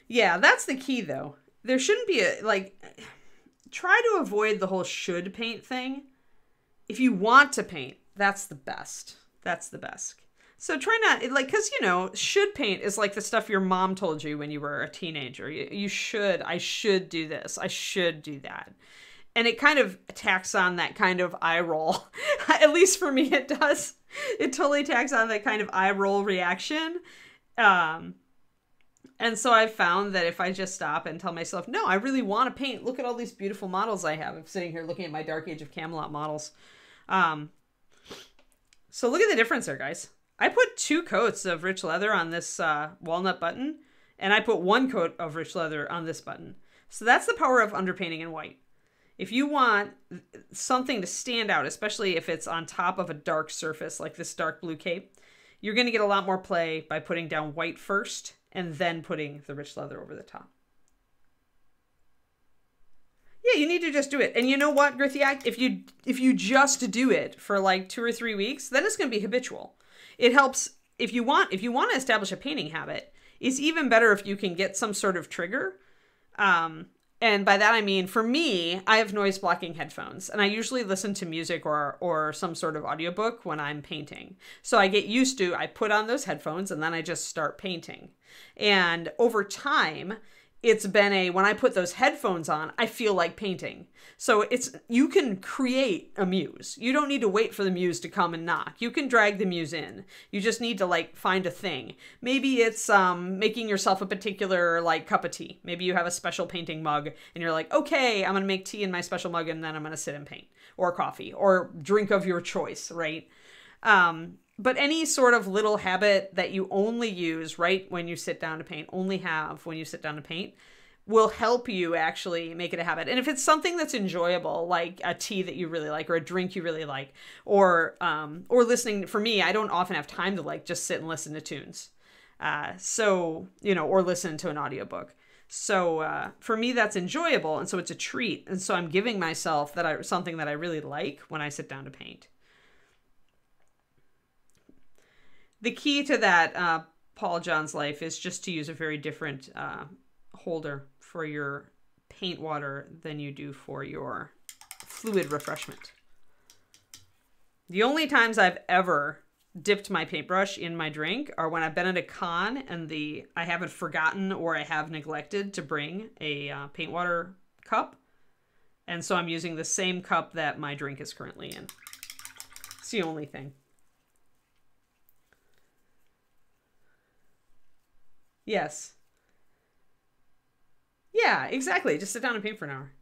Yeah, that's the key though. There shouldn't be try to avoid the whole should paint thing. If you want to paint, that's the best. That's the best. So try not, because, should paint is like the stuff your mom told you when you were a teenager. I should do this. I should do that. And it kind of tacks on that kind of eye roll. At least for me, it does. It totally tacks on that kind of eye roll reaction. And so I've found that if I just stop and tell myself, no, I really want to paint. Look at all these beautiful models I have. I'm sitting here looking at my Dark Age of Camelot models. So look at the difference there, guys. I put 2 coats of rich leather on this walnut button, and I put 1 coat of rich leather on this button. So that's the power of underpainting in white. If you want something to stand out, especially if it's on top of a dark surface like this dark blue cape, you're going to get a lot more play by putting down white first and then putting the rich leather over the top. Yeah, you need to just do it. And you know what, Grithiac? If you just do it for like 2 or 3 weeks, then it's going to be habitual. It helps if you want to establish a painting habit. It's even better if you can get some sort of trigger. And by that I mean, for me, I have noise blocking headphones, and I usually listen to music or some sort of audiobook when I'm painting. So I get used to, I put on those headphones and then I just start painting. And over time, it's been when I put those headphones on, I feel like painting. So you can create a muse. You don't need to wait for the muse to come and knock. You can drag the muse in. You just need to find a thing. Maybe it's making yourself a particular cup of tea. Maybe you have a special painting mug and you're like, okay, I'm going to make tea in my special mug and then I'm going to sit and paint, or coffee or drink of your choice, right? But any sort of little habit that you only use right when you sit down to paint, only have when you sit down to paint, will help you actually make it a habit. And if it's something that's enjoyable, like a tea that you really like or a drink you really like, or listening, for me, I don't often have time to just sit and listen to tunes. Or listen to an audiobook. So for me, that's enjoyable. And so it's a treat. And so I'm giving myself something that I really like when I sit down to paint. The key to that, Paul John's life, is just to use a very different holder for your paint water than you do for your fluid refreshment. The only times I've ever dipped my paintbrush in my drink are when I've been at a con and I haven't forgotten or I have neglected to bring a paint water cup. And so I'm using the same cup that my drink is currently in. It's the only thing. Yes. Yeah, exactly. Just sit down and paint for an hour.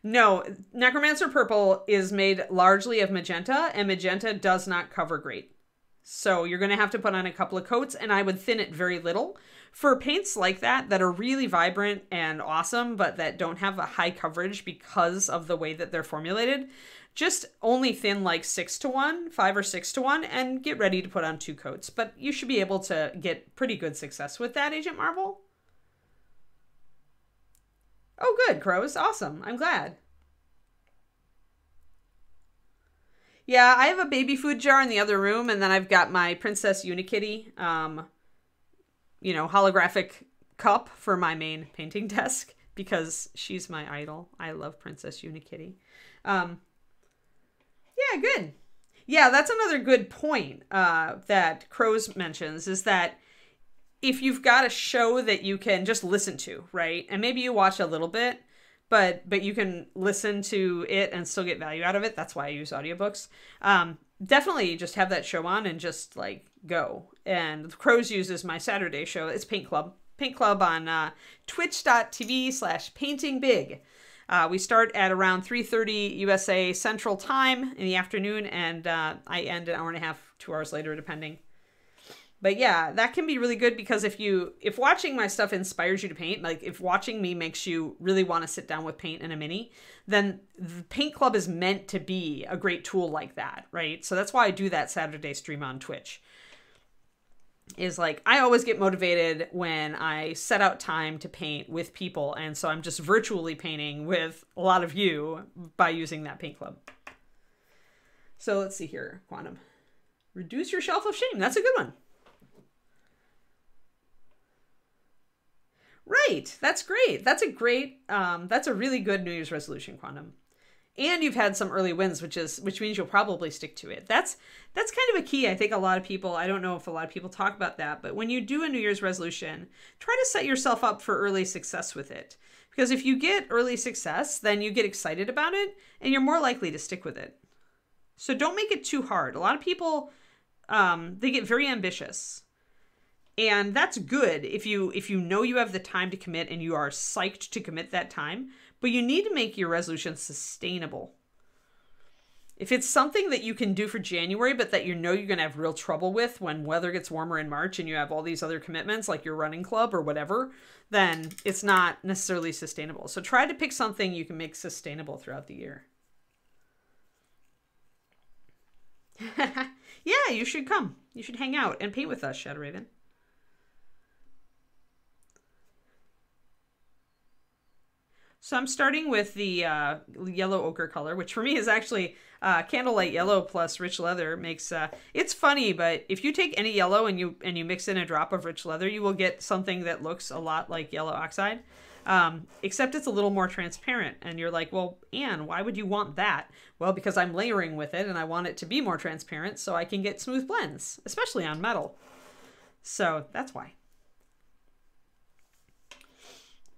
No, Necromancer Purple is made largely of magenta, and magenta does not cover great. So you're going to have to put on a couple of coats, and I would thin it very little. For paints like that are really vibrant and awesome, but that don't have a high coverage because of the way that they're formulated, just only thin 6 to 1, 5 or 6 to 1, and get ready to put on 2 coats. But you should be able to get pretty good success with that, Agent Marvel. Oh, good, Crows. Awesome. I'm glad. Yeah, I have a baby food jar in the other room, and then I've got my Princess Unikitty, holographic cup for my main painting desk, because she's my idol. I love Princess Unikitty. Yeah, good. Yeah, that's another good point that Crows mentions, is that if you've got a show that you can just listen to, right? And maybe you watch a little bit, but you can listen to it and still get value out of it. That's why I use audiobooks. Definitely just have that show on and just like go. And the Crows uses my Saturday show. It's Paint Club. Paint Club on twitch.tv/paintingbig. We start at around 3:30 USA Central Time in the afternoon, and I end an hour and a half, 2 hours later, depending. But yeah, that can be really good because if watching my stuff inspires you to paint, like if watching me makes you really want to sit down with paint and a mini, then the Paint Club is meant to be a great tool like that, right? So that's why I do that Saturday stream on Twitch. Is like, I always get motivated when I set out time to paint with people, and so I'm just virtually painting with a lot of you by using that Paint Club. So let's see here, Quantum. Reduce your shelf of shame. That's a good one. Right. That's great. That's a great, that's a really good New Year's resolution, Quantum. And you've had some early wins, which means you'll probably stick to it. That's kind of a key. I think a lot of people, I don't know if a lot of people talk about that, but when you do a New Year's resolution, try to set yourself up for early success with it. Because if you get early success, then you get excited about it and you're more likely to stick with it. So don't make it too hard. A lot of people, they get very ambitious. And that's good if you know you have the time to commit and you are psyched to commit that time. But you need to make your resolution sustainable. If it's something that you can do for January, but that you know you're going to have real trouble with when weather gets warmer in March and you have all these other commitments like your running club or whatever, then it's not necessarily sustainable. So try to pick something you can make sustainable throughout the year. Yeah, you should come. You should hang out and paint with us, Shadow Raven. So I'm starting with the yellow ochre color, which for me is actually candlelight yellow plus rich leather. Makes it's funny, but if you take any yellow and you mix in a drop of rich leather, you will get something that looks a lot like yellow oxide, except it's a little more transparent. And you're like, well, Anne, why would you want that? Well, because I'm layering with it and I want it to be more transparent so I can get smooth blends, especially on metal. So that's why.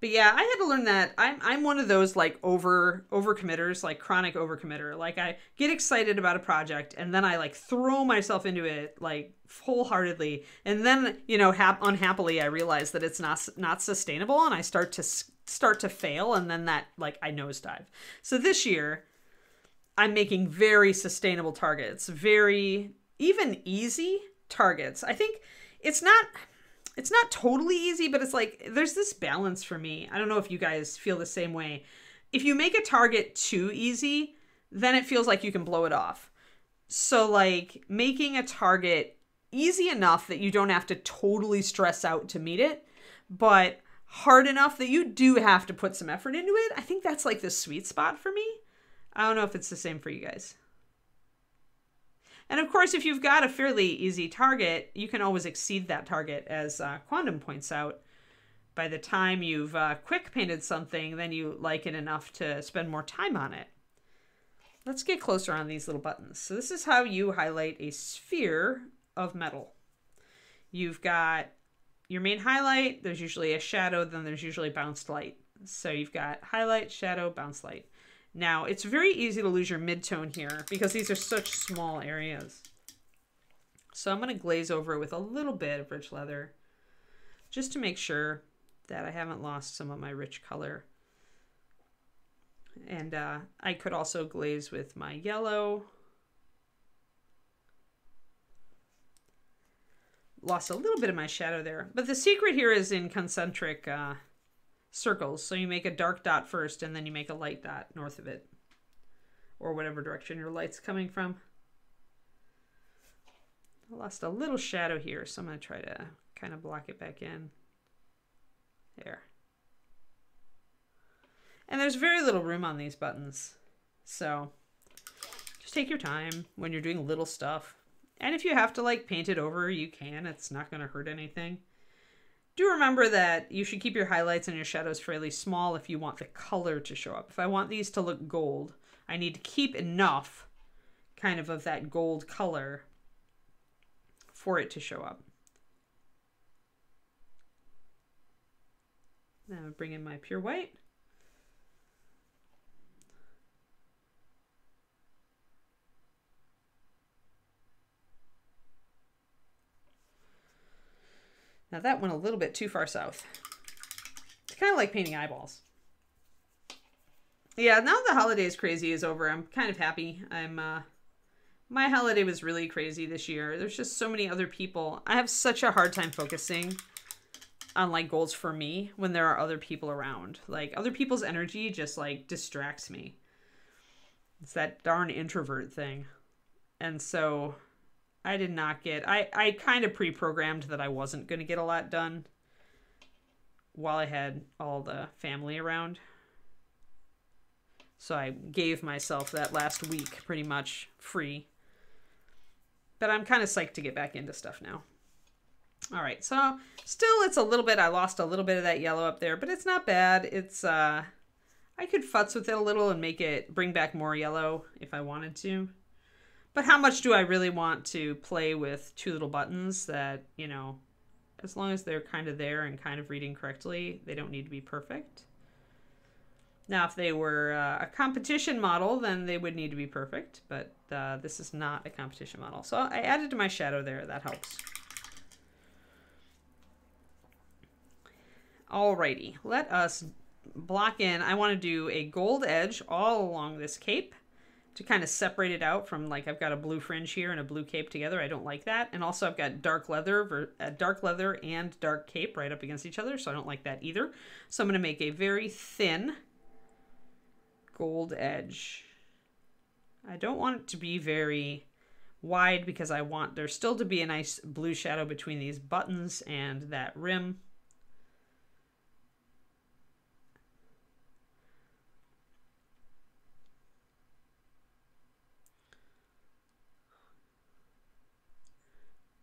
But yeah, I had to learn that I'm one of those like overcommitters, like chronic overcommitter. Like I get excited about a project and then I like throw myself into it like wholeheartedly, and then unhappily I realize that it's not sustainable, and I start to fail, and then that like I nosedive. So this year, I'm making very sustainable targets, very even easy targets. I think it's not totally easy, but it's like, there's this balance for me. I don't know if you guys feel the same way. If you make a target too easy, then it feels like you can blow it off. So like making a target easy enough that you don't have to totally stress out to meet it, but hard enough that you do have to put some effort into it. I think that's like the sweet spot for me. I don't know if it's the same for you guys. And of course, if you've got a fairly easy target, you can always exceed that target, as Quantum points out. By the time you've quick painted something, then you like it enough to spend more time on it. Let's get closer on these little buttons. So this is how you highlight a sphere of metal. You've got your main highlight, there's usually a shadow, then there's usually bounced light. So you've got highlight, shadow, bounce light. Now, it's very easy to lose your midtone here because these are such small areas. So I'm going to glaze over with a little bit of rich leather just to make sure that I haven't lost some of my rich color. And I could also glaze with my yellow. Lost a little bit of my shadow there. But the secret here is in concentric circles. So you make a dark dot first and then you make a light dot north of it, or whatever direction your light's coming from. I lost a little shadow here, so I'm going to try to kind of block it back in. There. And there's very little room on these buttons, so just take your time when you're doing little stuff. And if you have to like paint it over, you can. It's not going to hurt anything. Do remember that you should keep your highlights and your shadows fairly small if you want the color to show up. If I want these to look gold, I need to keep enough kind of that gold color for it to show up. Now I'm bring in my pure white. Now that went a little bit too far south. It's kind of like painting eyeballs. Yeah, now the holidays crazy is over. I'm kind of happy. My holiday was really crazy this year. There's just so many other people. I have such a hard time focusing on like goals for me when there are other people around. Like other people's energy just like distracts me. It's that darn introvert thing. And so I did not get, I kind of pre-programmed that I wasn't going to get a lot done while I had all the family around. So I gave myself that last week pretty much free. But I'm kind of psyched to get back into stuff now. All right, so still it's a little bit, I lost a little bit of that yellow up there, but it's not bad. It's, I could futz with it a little and make it, bring back more yellow if I wanted to. But how much do I really want to play with two little buttons that, you know, as long as they're kind of there and kind of reading correctly, they don't need to be perfect. Now, if they were a competition model, then they would need to be perfect, but this is not a competition model. So I added to my shadow there. That helps. Alrighty, let us block in. I want to do a gold edge all along this cape to kind of separate it out from, like, I've got a blue fringe here and a blue cape together. I don't like that. And also I've got dark leather and dark cape right up against each other, so I don't like that either. So I'm going to make a very thin gold edge. I don't want it to be very wide because I want there still to be a nice blue shadow between these buttons and that rim.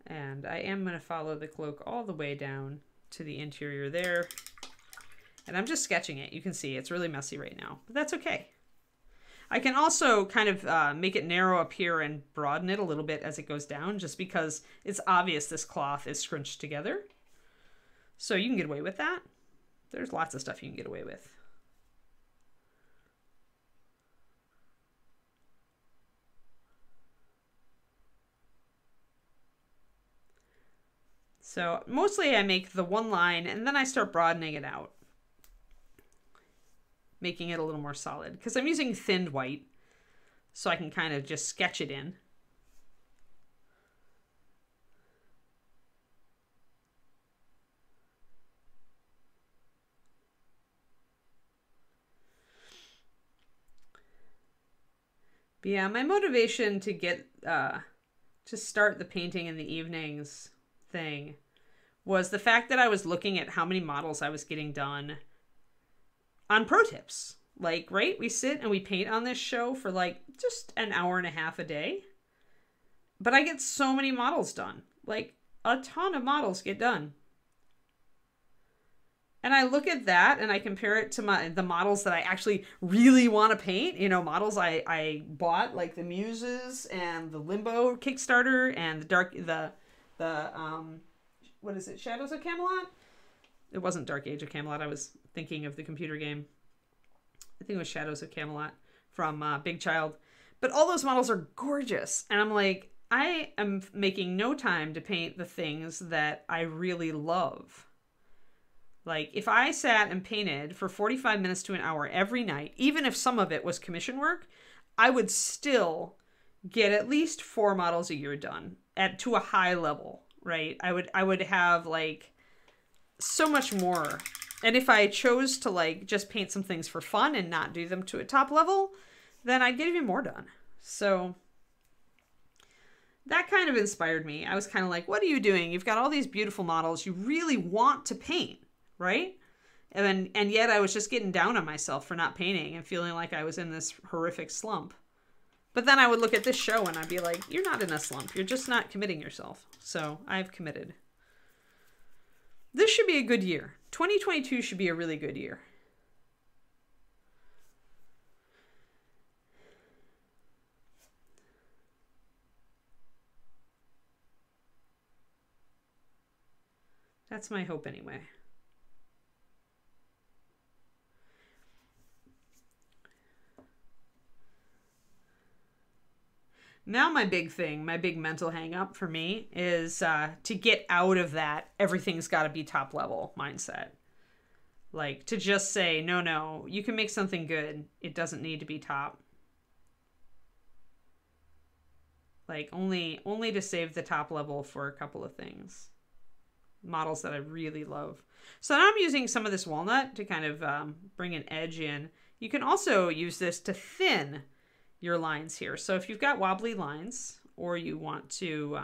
And I am going to follow the cloak all the way down to the interior there. And I'm just sketching it. You can see it's really messy right now, but that's okay. I can also kind of make it narrow up here and broaden it a little bit as it goes down, just because it's obvious this cloth is scrunched together. So you can get away with that. There's lots of stuff you can get away with. So mostly I make the one line and then I start broadening it out, making it a little more solid because I'm using thinned white, so I can kind of just sketch it in. But yeah, my motivation to get to start the painting in the evenings thing was the fact that I was looking at how many models I was getting done on pro tips. Like, right, we sit and we paint on this show for like just an hour and a half a day, but I get so many models done. Like a ton of models get done. And I look at that and I compare it to the models that I actually really want to paint. You know, models I bought, like the Muses and the Limbo Kickstarter and the what is it, Shadows of Camelot? It wasn't Dark Age of Camelot. I was thinking of the computer game. I think it was Shadows of Camelot from Big Child. But all those models are gorgeous. And I'm like, I am making no time to paint the things that I really love. Like, if I sat and painted for 45 minutes to an hour every night, even if some of it was commission work, I would still get at least 4 models a year done to a high level, right? I would have like so much more. And if I chose to like just paint some things for fun and not do them to a top level, then I'd get even more done. So that kind of inspired me. I was kind of like, what are you doing? You've got all these beautiful models you really want to paint, right? And yet I was just getting down on myself for not painting and feeling like I was in this horrific slump. But then I would look at this show and I'd be like, you're not in a slump. You're just not committing yourself. So I've committed. This should be a good year. 2022 should be a really good year. That's my hope anyway. Now my big thing, my big mental hang up for me is to get out of that everything's got to be top level mindset. Like to just say, no, you can make something good. It doesn't need to be top. Like only to save the top level for a couple of things. Models that I really love. So now I'm using some of this walnut to kind of bring an edge in. You can also use this to thin your lines here. So if you've got wobbly lines or you want to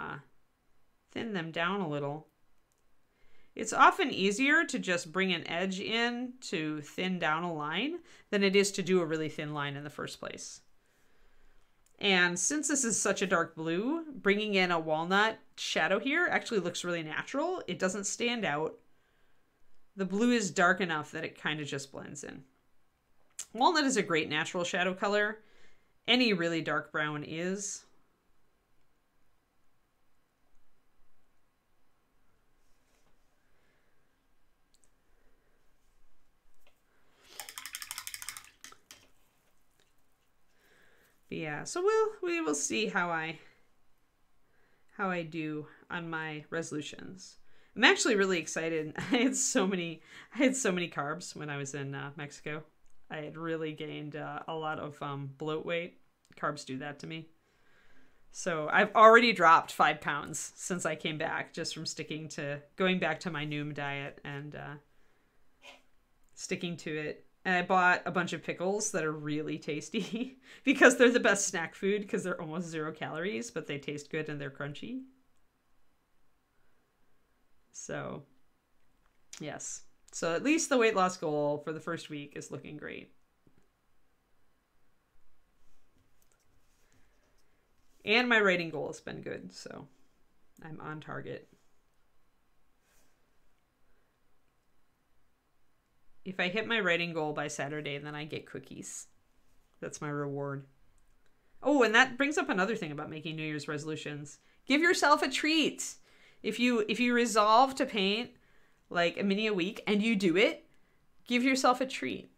thin them down a little, it's often easier to just bring an edge in to thin down a line than it is to do a really thin line in the first place. And since this is such a dark blue, bringing in a walnut shadow here actually looks really natural. It doesn't stand out. The blue is dark enough that it kind of just blends in. Walnut is a great natural shadow color. Any really dark brown is. But yeah, so we will see how I do on my resolutions. I'm actually really excited. I had so many carbs when I was in Mexico. I had really gained a lot of bloat weight. Carbs do that to me. So I've already dropped 5 pounds since I came back, just from going back to my Noom diet and sticking to it. And I bought a bunch of pickles that are really tasty because they're the best snack food because they're almost 0 calories, but they taste good and they're crunchy. So, yes. So at least the weight loss goal for the first week is looking great. And my writing goal has been good, so I'm on target. If I hit my writing goal by Saturday, then I get cookies. That's my reward. Oh, and that brings up another thing about making New Year's resolutions. Give yourself a treat. If you resolve to paint like a mini a week and you do it, give yourself a treat.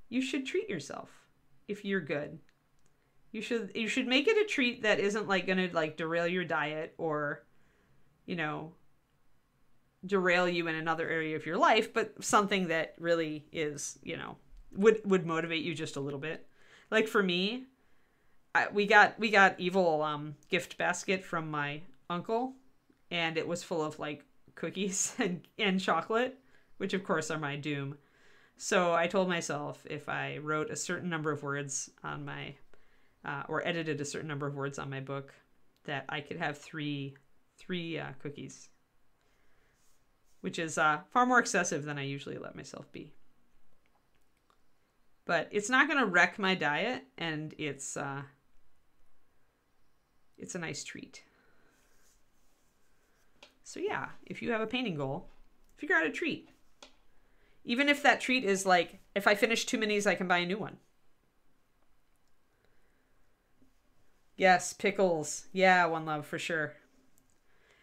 You should treat yourself if you're good. You should make it a treat that isn't like gonna like derail your diet or, you know, derail you in another area of your life, but something that really is, you know, would motivate you just a little bit. Like for me, we got evil gift basket from my uncle, and it was full of like cookies and chocolate, which of course are my doom. So I told myself if I wrote a certain number of words on my or edited a certain number of words on my book, that I could have three cookies, which is far more excessive than I usually let myself be. But it's not going to wreck my diet, and it's a nice treat. So yeah, if you have a painting goal, figure out a treat. Even if that treat is like, if I finish 2 minis, I can buy a new one. Yes, pickles. Yeah, one love for sure.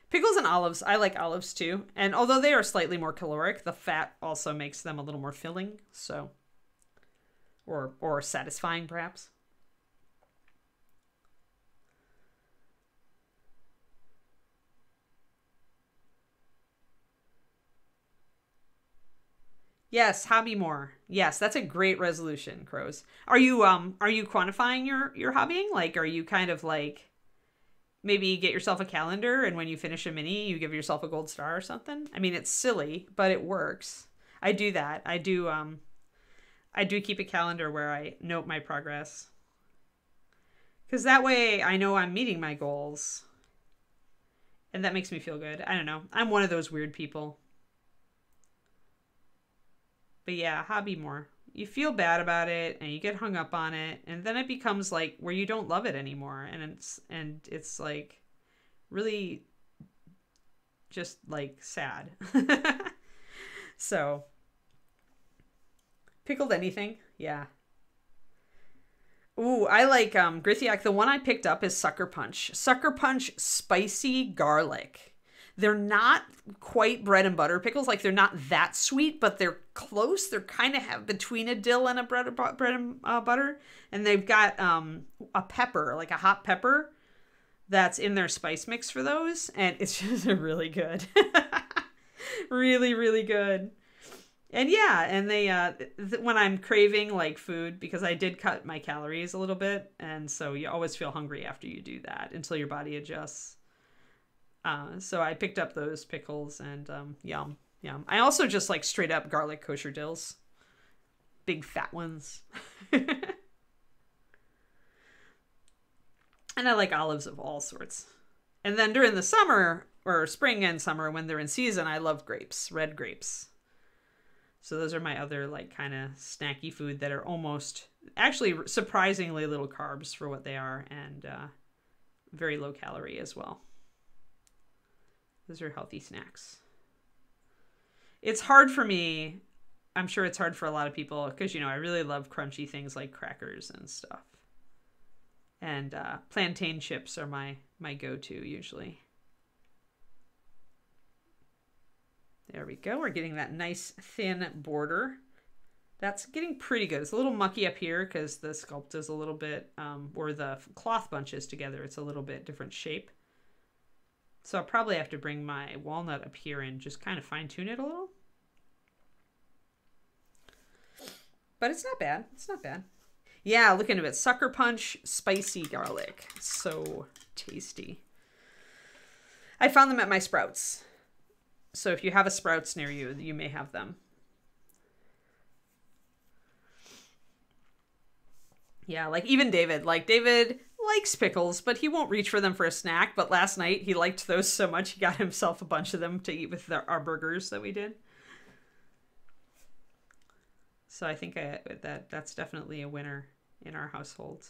Pickles and olives. I like olives too. And although they are slightly more caloric, the fat also makes them a little more filling. So, or satisfying perhaps. Yes, hobby more. Yes, that's a great resolution, Crows. Are you quantifying your hobbying? Like, are you kind of like, maybe get yourself a calendar and when you finish a mini, you give yourself a gold star or something? I mean, it's silly, but it works. I do that. I do keep a calendar where I note my progress. Because that way I know I'm meeting my goals. And that makes me feel good. I don't know. I'm one of those weird people. But yeah, hobby more. You feel bad about it and you get hung up on it, and then it becomes like where you don't love it anymore, and it's like really just like sad. So pickled anything, yeah. Ooh, I like Grithiak. The one I picked up is Sucker Punch. Sucker Punch spicy garlic. They're not quite bread and butter pickles. Like, they're not that sweet, but they're close. They're kind of have between a dill and a bread and butter. And they've got a pepper, like a hot pepper, that's in their spice mix for those, and it's just really good. Really, really good. And yeah, and they when I'm craving like food, because I did cut my calories a little bit, and so you always feel hungry after you do that until your body adjusts. So I picked up those pickles, and yum, yum. I also just like straight up garlic kosher dills, big fat ones. And I like olives of all sorts. And then during the summer, or spring and summer when they're in season, I love grapes, red grapes. So those are my other like kind of snacky food that are almost, actually surprisingly little carbs for what they are, and very low calorie as well. Those are healthy snacks. It's hard for me. I'm sure it's hard for a lot of people because, you know, I really love crunchy things like crackers and stuff. And plantain chips are my go-to usually. There we go. We're getting that nice thin border. That's getting pretty good. It's a little mucky up here because the sculpt is a little bit, or the cloth bunches together, it's a little bit different shape. So I'll probably have to bring my walnut up here and just kind of fine tune it a little. But it's not bad. It's not bad. Yeah, look into it. Sucker Punch spicy garlic. So tasty. I found them at my Sprouts. So if you have a Sprouts near you, you may have them. Yeah, like even David. Like David likes pickles, but he won't reach for them for a snack. But last night he liked those so much he got himself a bunch of them to eat with our burgers that we did. So I think that's definitely a winner in our household.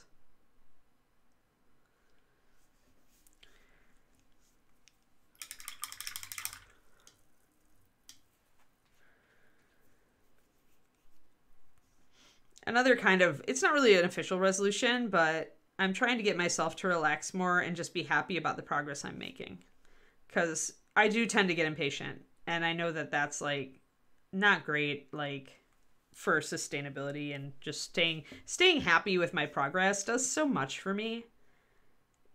Another kind of, it's not really an official resolution, but I'm trying to get myself to relax more and just be happy about the progress I'm making. Because I do tend to get impatient. And I know that that's like not great, like for sustainability, and just staying happy with my progress does so much for me.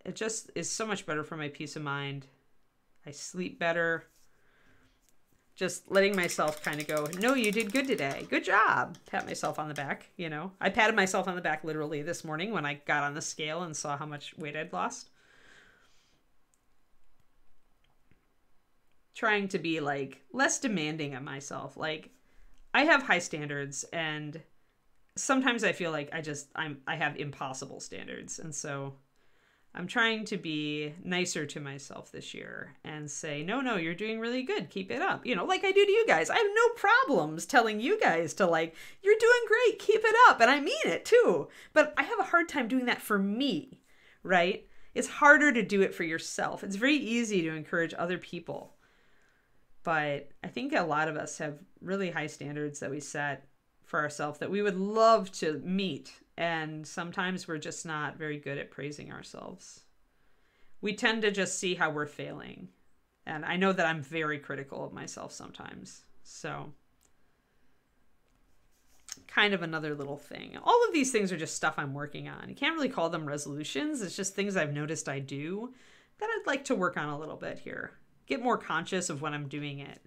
It just is so much better for my peace of mind. I sleep better. Just letting myself kind of go, no, you did good today. Good job. Pat myself on the back, you know. I patted myself on the back literally this morning when I got on the scale and saw how much weight I'd lost. Trying to be like less demanding of myself. Like I have high standards, and sometimes I feel like I have impossible standards. And so I'm trying to be nicer to myself this year and say, no, you're doing really good. Keep it up. You know, like I do to you guys. I have no problems telling you guys to like, you're doing great. Keep it up. And I mean it too. But I have a hard time doing that for me, right? It's harder to do it for yourself. It's very easy to encourage other people. But I think a lot of us have really high standards that we set for ourselves that we would love to meet. And sometimes we're just not very good at praising ourselves. We tend to just see how we're failing. And I know that I'm very critical of myself sometimes. So kind of another little thing. All of these things are just stuff I'm working on. You can't really call them resolutions. It's just things I've noticed I do that I'd like to work on a little bit here. Get more conscious of when I'm doing it.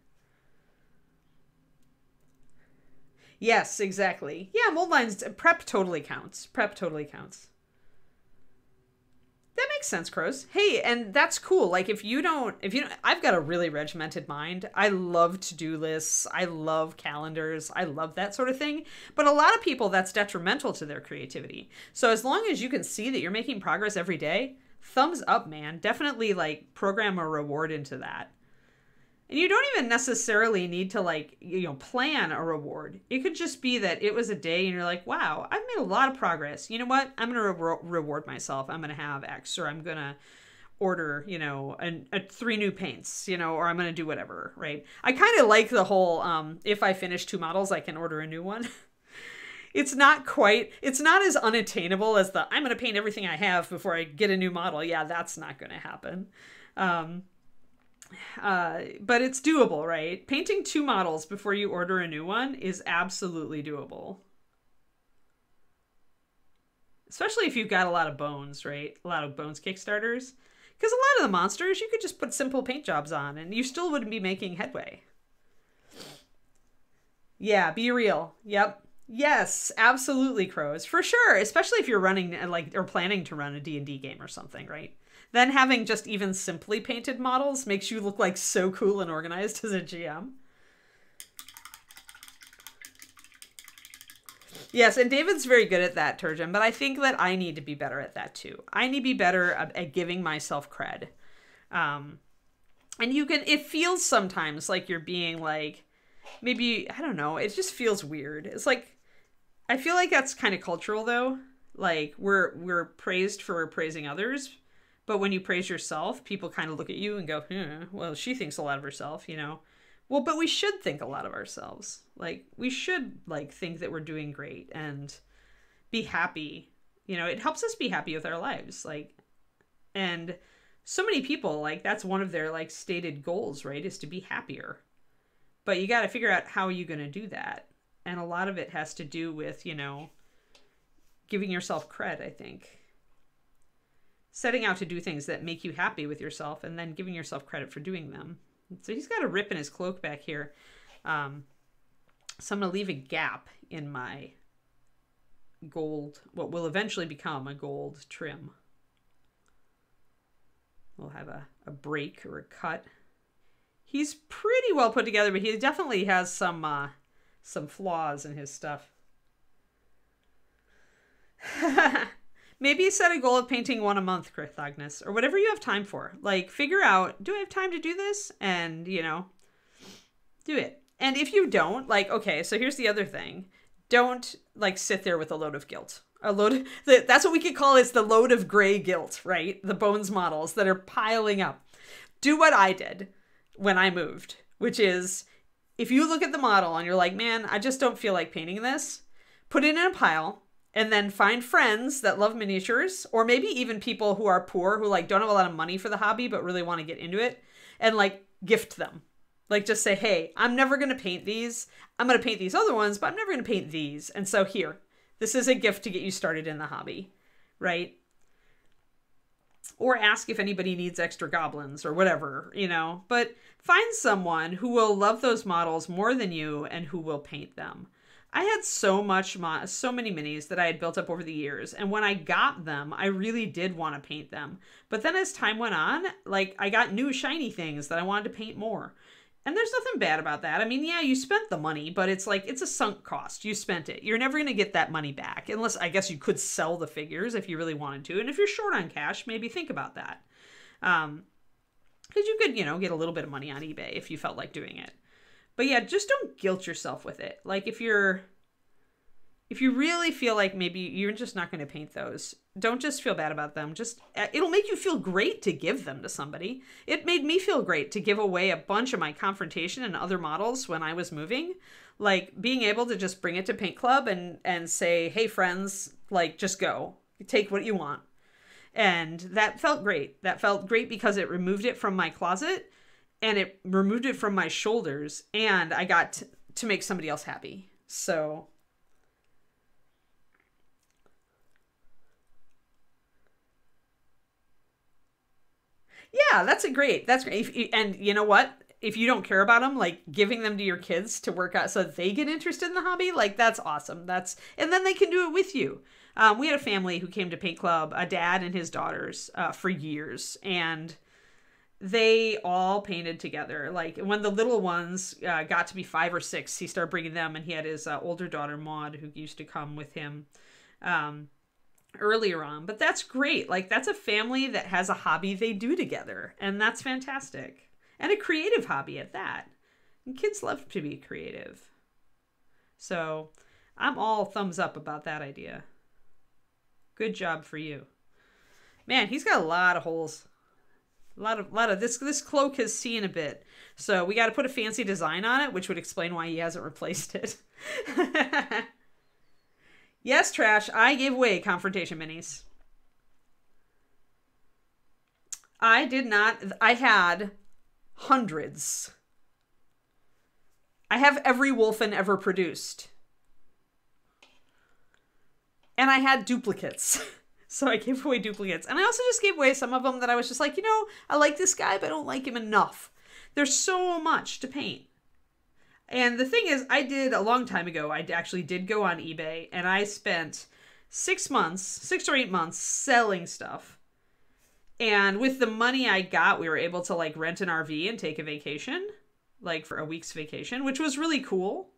Yes, exactly. Yeah, mold lines, prep totally counts. Prep totally counts. That makes sense, Crows. Hey, and that's cool. Like if you don't, I've got a really regimented mind. I love to-do lists. I love calendars. I love that sort of thing. But a lot of people, that's detrimental to their creativity. So as long as you can see that you're making progress every day, thumbs up, man. Definitely like program a reward into that. And you don't even necessarily need to like, plan a reward. It could just be that it was a day and you're like, wow, I've made a lot of progress. You know what? I'm going to reward myself. I'm going to have X, or I'm going to order, 3 new paints, or I'm going to do whatever, right? I kind of like the whole, if I finish 2 models, I can order a new one. It's not as unattainable as I'm going to paint everything I have before I get a new model. Yeah, that's not going to happen. But it's doable, right? Painting 2 models before you order a new one is absolutely doable. Especially if you've got a lot of bones, right? A lot of bones Kickstarters. Because a lot of the monsters, you could just put simple paint jobs on and you still wouldn't be making headway. Yeah, be real. Yep. Yes, absolutely, Crows. For sure. Especially if you're running, like, or planning to run a D&D game or something, right? Then having just even simply painted models makes you look like so cool and organized as a GM. Yes, and David's very good at that, Turgeon, but I think that I need to be better at that too. I need to be better at giving myself cred. And it feels sometimes like you're being like, maybe, I don't know, it just feels weird. It's like, I feel like that's kind of cultural though. Like we're praised for praising others, but when you praise yourself, people kind of look at you and go, well, she thinks a lot of herself, you know? Well, but we should think a lot of ourselves. Like, we should, like, think that we're doing great and be happy. You know, it helps us be happy with our lives. Like, and so many people, like, that's one of their, like, stated goals, right, is to be happier. But you got to figure out how are you going to do that. And a lot of it has to do with, you know, giving yourself cred, I think. Setting out to do things that make you happy with yourself and then giving yourself credit for doing them. So he's got a rip in his cloak back here. So I'm going to leave a gap in my gold, what will eventually become a gold trim. We'll have a break or a cut. He's pretty well put together, but he definitely has some flaws in his stuff. Maybe set a goal of painting one a month, Cryptognis, or whatever you have time for. Like, figure out, do I have time to do this? And, you know, do it. And if you don't, like, okay, so here's the other thing. Don't, like, sit there with a load of guilt. That's what we could call is the load of gray guilt, right? The bones models that are piling up. Do what I did when I moved, which is, if you look at the model and you're like, man, I just don't feel like painting this, put it in a pile. And then find friends that love miniatures, or maybe even people who are poor, who like don't have a lot of money for the hobby, but really want to get into it, and like gift them. Like just say, hey, I'm never going to paint these. I'm going to paint these other ones, but I'm never going to paint these. And so here, this is a gift to get you started in the hobby, right? Or ask if anybody needs extra goblins or whatever, you know, but find someone who will love those models more than you and who will paint them. I had so many minis that I had built up over the years. And when I got them, I really did want to paint them. But then as time went on, like I got new shiny things that I wanted to paint more. And there's nothing bad about that. I mean, yeah, you spent the money, but it's like, it's a sunk cost. You spent it. You're never going to get that money back. Unless, I guess you could sell the figures if you really wanted to. And if you're short on cash, maybe think about that. Because you could, you know, get a little bit of money on eBay if you felt like doing it. But yeah, just don't guilt yourself with it. Like if you really feel like maybe you're just not going to paint those, don't just feel bad about them. Just, it'll make you feel great to give them to somebody. It made me feel great to give away a bunch of my Confrontation and other models when I was moving. Like being able to just bring it to Paint Club and say, hey friends, like just go, take what you want. And that felt great. That felt great because it removed it from my closet. And it removed it from my shoulders, and I got to make somebody else happy. So, yeah, that's great. And you know what? If you don't care about them, like giving them to your kids to work out so that they get interested in the hobby, like that's awesome. And then they can do it with you. We had a family who came to Paint Club, a dad and his daughters, for years, and they all painted together. Like when the little ones got to be 5 or 6, he started bringing them, and he had his older daughter Maud who used to come with him earlier on. But that's great. Like that's a family that has a hobby they do together, and that's fantastic. And a creative hobby at that. And kids love to be creative. So I'm all thumbs up about that idea. Good job for you. Man, he's got a lot of holes. A lot of this cloak has seen a bit. So we got to put a fancy design on it, which would explain why he hasn't replaced it. Yes, Trash, I gave away Confrontation minis. I did not. I had hundreds. I have every Wolfen ever produced. And I had duplicates. So I gave away duplicates. And I also just gave away some of them that I was just like, you know, I like this guy, but I don't like him enough. There's so much to paint. And the thing is, I did a long time ago, I actually did go on eBay, and I spent 6 or 8 months selling stuff. And with the money I got, we were able to like rent an RV and take a vacation, like for a week's vacation, which was really cool.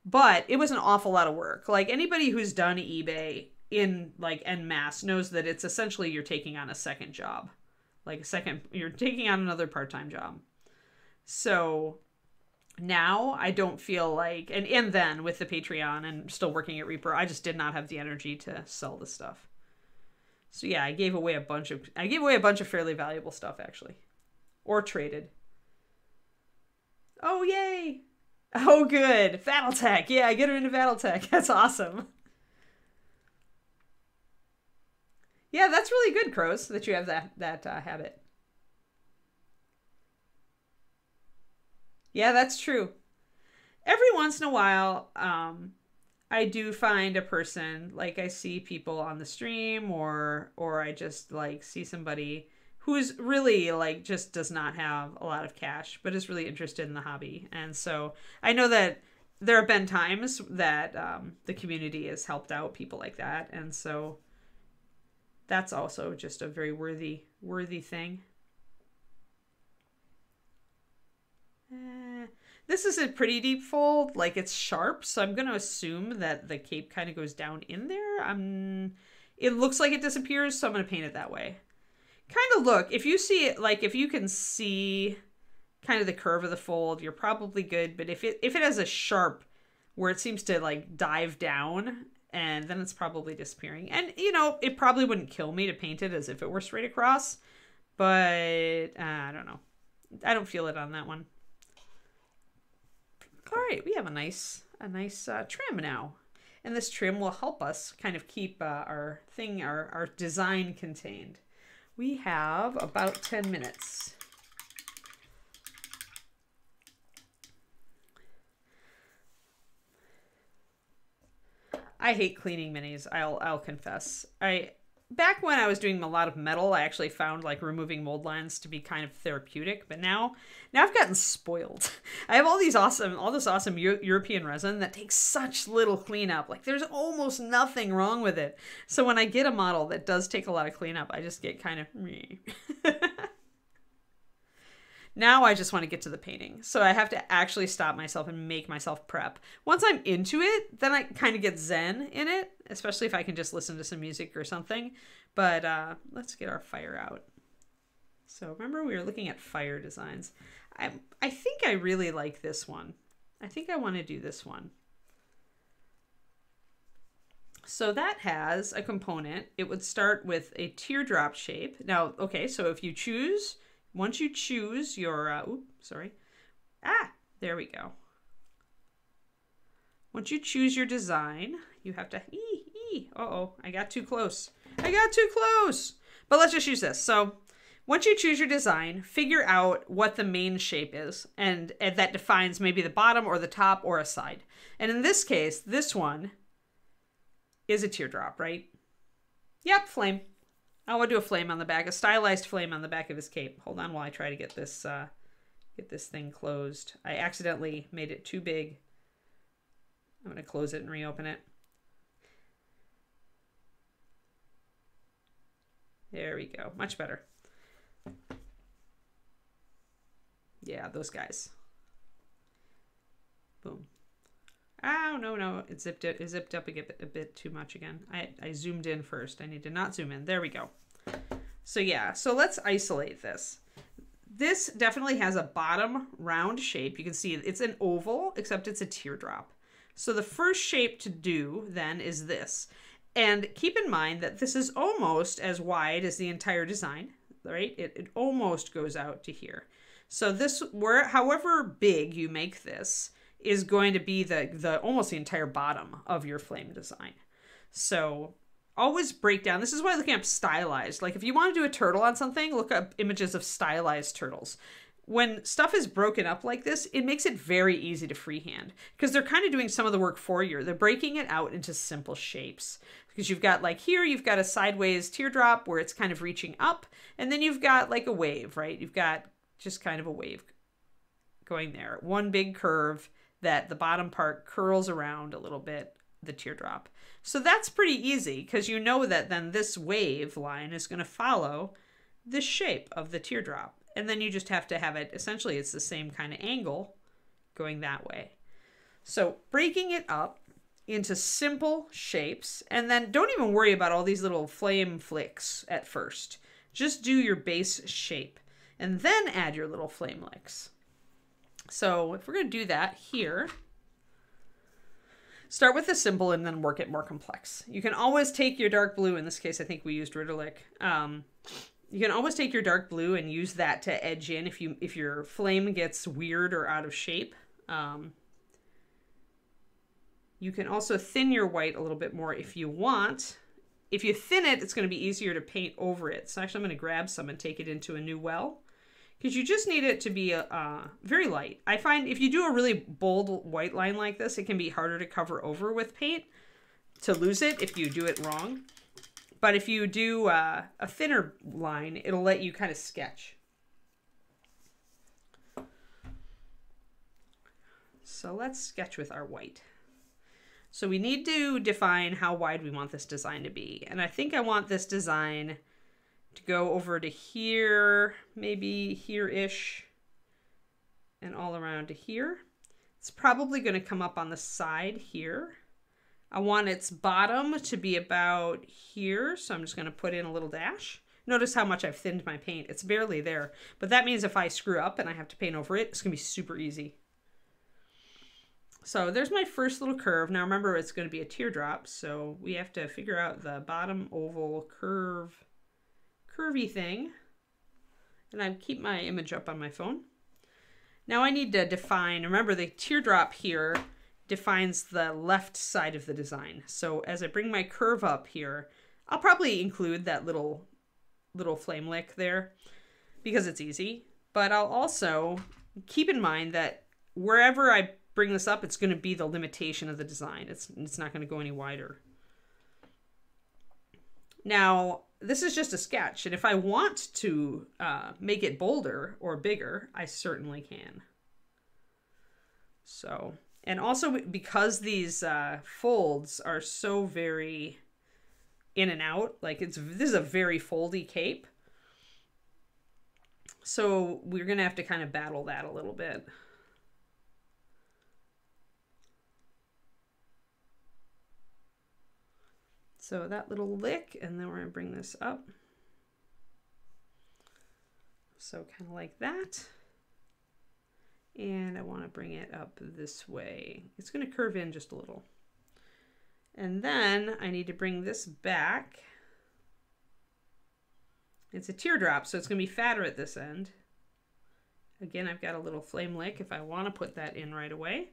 But it was an awful lot of work. Like anybody who's done eBay in like en masse knows that it's essentially you're taking on a second job. Like you're taking on another part-time job. So now I don't feel like, and then with the Patreon and still working at Reaper, I just did not have the energy to sell the stuff. So yeah, I gave away a bunch of fairly valuable stuff actually. Or traded. Oh yay! Oh good! Battletech! Yeah, get her into Battletech. That's awesome. Yeah, that's really good, Crows, that you have that habit. Yeah, that's true. Every once in a while, I do find a person, like I see people on the stream or I just like see somebody who's really like just does not have a lot of cash, but is really interested in the hobby. And so I know that there have been times that the community has helped out people like that. And so that's also just a very worthy thing. This is a pretty deep fold, like it's sharp, so I'm going to assume that the cape kind of goes down in there. It looks like it disappears, so I'm going to paint it that way. Kind of look, if you see it, like if you can see kind of the curve of the fold, you're probably good, but if it has a sharp where it seems to like dive down, and then it's probably disappearing. And, you know, it probably wouldn't kill me to paint it as if it were straight across, but I don't know. I don't feel it on that one. All right, we have a nice trim now. And this trim will help us kind of keep our design contained. We have about 10 minutes. I hate cleaning minis, I'll confess. Back when I was doing a lot of metal, I actually found like removing mold lines to be kind of therapeutic, but now I've gotten spoiled. I have all this awesome European resin that takes such little cleanup. Like there's almost nothing wrong with it. So when I get a model that does take a lot of cleanup, I just get kind of meh. Now I just want to get to the painting. So I have to actually stop myself and make myself prep. Once I'm into it, then I kind of get zen in it, especially if I can just listen to some music or something. But let's get our fire out. So remember we were looking at fire designs. I think I really like this one. I think I want to do this one. So that has a component. It would start with a teardrop shape. Now, okay, so if you choose... Once you choose your, there we go. Once you choose your design, you have to, I got too close. But let's just use this. So once you choose your design, figure out what the main shape is. And that defines maybe the bottom or the top or a side. And in this case, this one is a teardrop, right? Yep, flame. I want to do a flame on the back, a stylized flame on the back of his cape. Hold on while I try to get this thing closed. I accidentally made it too big. I'm going to close it and reopen it. There we go. Much better. Yeah, those guys. Boom. Oh, no. It zipped up a bit too much again. I zoomed in first. I need to not zoom in. There we go. So yeah, so let's isolate this. This definitely has a bottom round shape. You can see it's an oval, except it's a teardrop. So the first shape to do then is this. And keep in mind that this is almost as wide as the entire design, right? It almost goes out to here. So this, however big you make this, is going to be the almost the entire bottom of your flame design. So always break down. This is why looking up stylized. Like if you want to do a turtle on something, look up images of stylized turtles. when stuff is broken up like this, it makes it very easy to freehand because they're kind of doing some of the work for you. They're breaking it out into simple shapes because you've got like here, you've got a sideways teardrop where it's kind of reaching up, and then you've got like a wave, right? You've got just kind of a wave going there. One big curve that the bottom part curls around a little bit, the teardrop. So that's pretty easy because you know that then this wave line is going to follow the shape of the teardrop. And then you just have to have it, essentially it's the same kind of angle going that way. So breaking it up into simple shapes, and then don't even worry about all these little flame flicks at first. Just do your base shape and then add your little flame licks. So if we're going to do that here, start with the simple and then work it more complex. You can always take your dark blue, in this case I think we used Riddlerlick. You can always take your dark blue and use that to edge in if your flame gets weird or out of shape. You can also thin your white a little bit more if you want. If you thin it, it's going to be easier to paint over it. So actually I'm going to grab some and take it into a new well, because you just need it to be very light. I find if you do a really bold white line like this, it can be harder to cover over with paint to lose it if you do it wrong. But if you do a thinner line, it'll let you kind of sketch. So let's sketch with our white. So we need to define how wide we want this design to be. And I think I want this design to go over to here, maybe here-ish, and all around to here. It's probably going to come up on the side here. I want its bottom to be about here, so I'm just going to put in a little dash. Notice how much I've thinned my paint. It's barely there, but that means if I screw up and I have to paint over it, it's going to be super easy. So there's my first little curve. Now remember, it's going to be a teardrop, so we have to figure out the bottom oval curvy thing. And I keep my image up on my phone. Now I need to define, remember the teardrop here defines the left side of the design. So as I bring my curve up here, I'll probably include that little flame lick there because it's easy. But I'll also keep in mind that wherever I bring this up, it's going to be the limitation of the design. It's not going to go any wider. Now, this is just a sketch, and if I want to make it bolder or bigger, I certainly can. So, and also because these folds are so very in and out, like this is a very foldy cape. So we're going to have to kind of battle that a little bit. So that little lick, and then we're going to bring this up. So kind of like that. And I want to bring it up this way. It's going to curve in just a little. And then I need to bring this back. It's a teardrop, so it's going to be fatter at this end. Again, I've got a little flame lick if I want to put that in right away.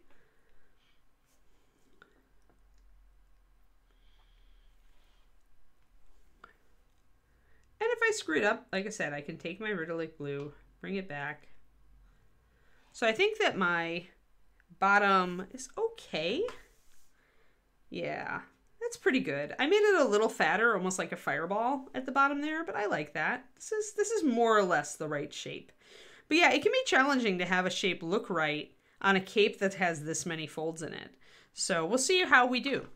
And if I screw it up, like I said, I can take my Riddlerlick blue, bring it back. So I think that my bottom is okay. Yeah, that's pretty good. I made it a little fatter, almost like a fireball at the bottom there, but I like that. This is more or less the right shape. But yeah, it can be challenging to have a shape look right on a cape that has this many folds in it. So we'll see how we do.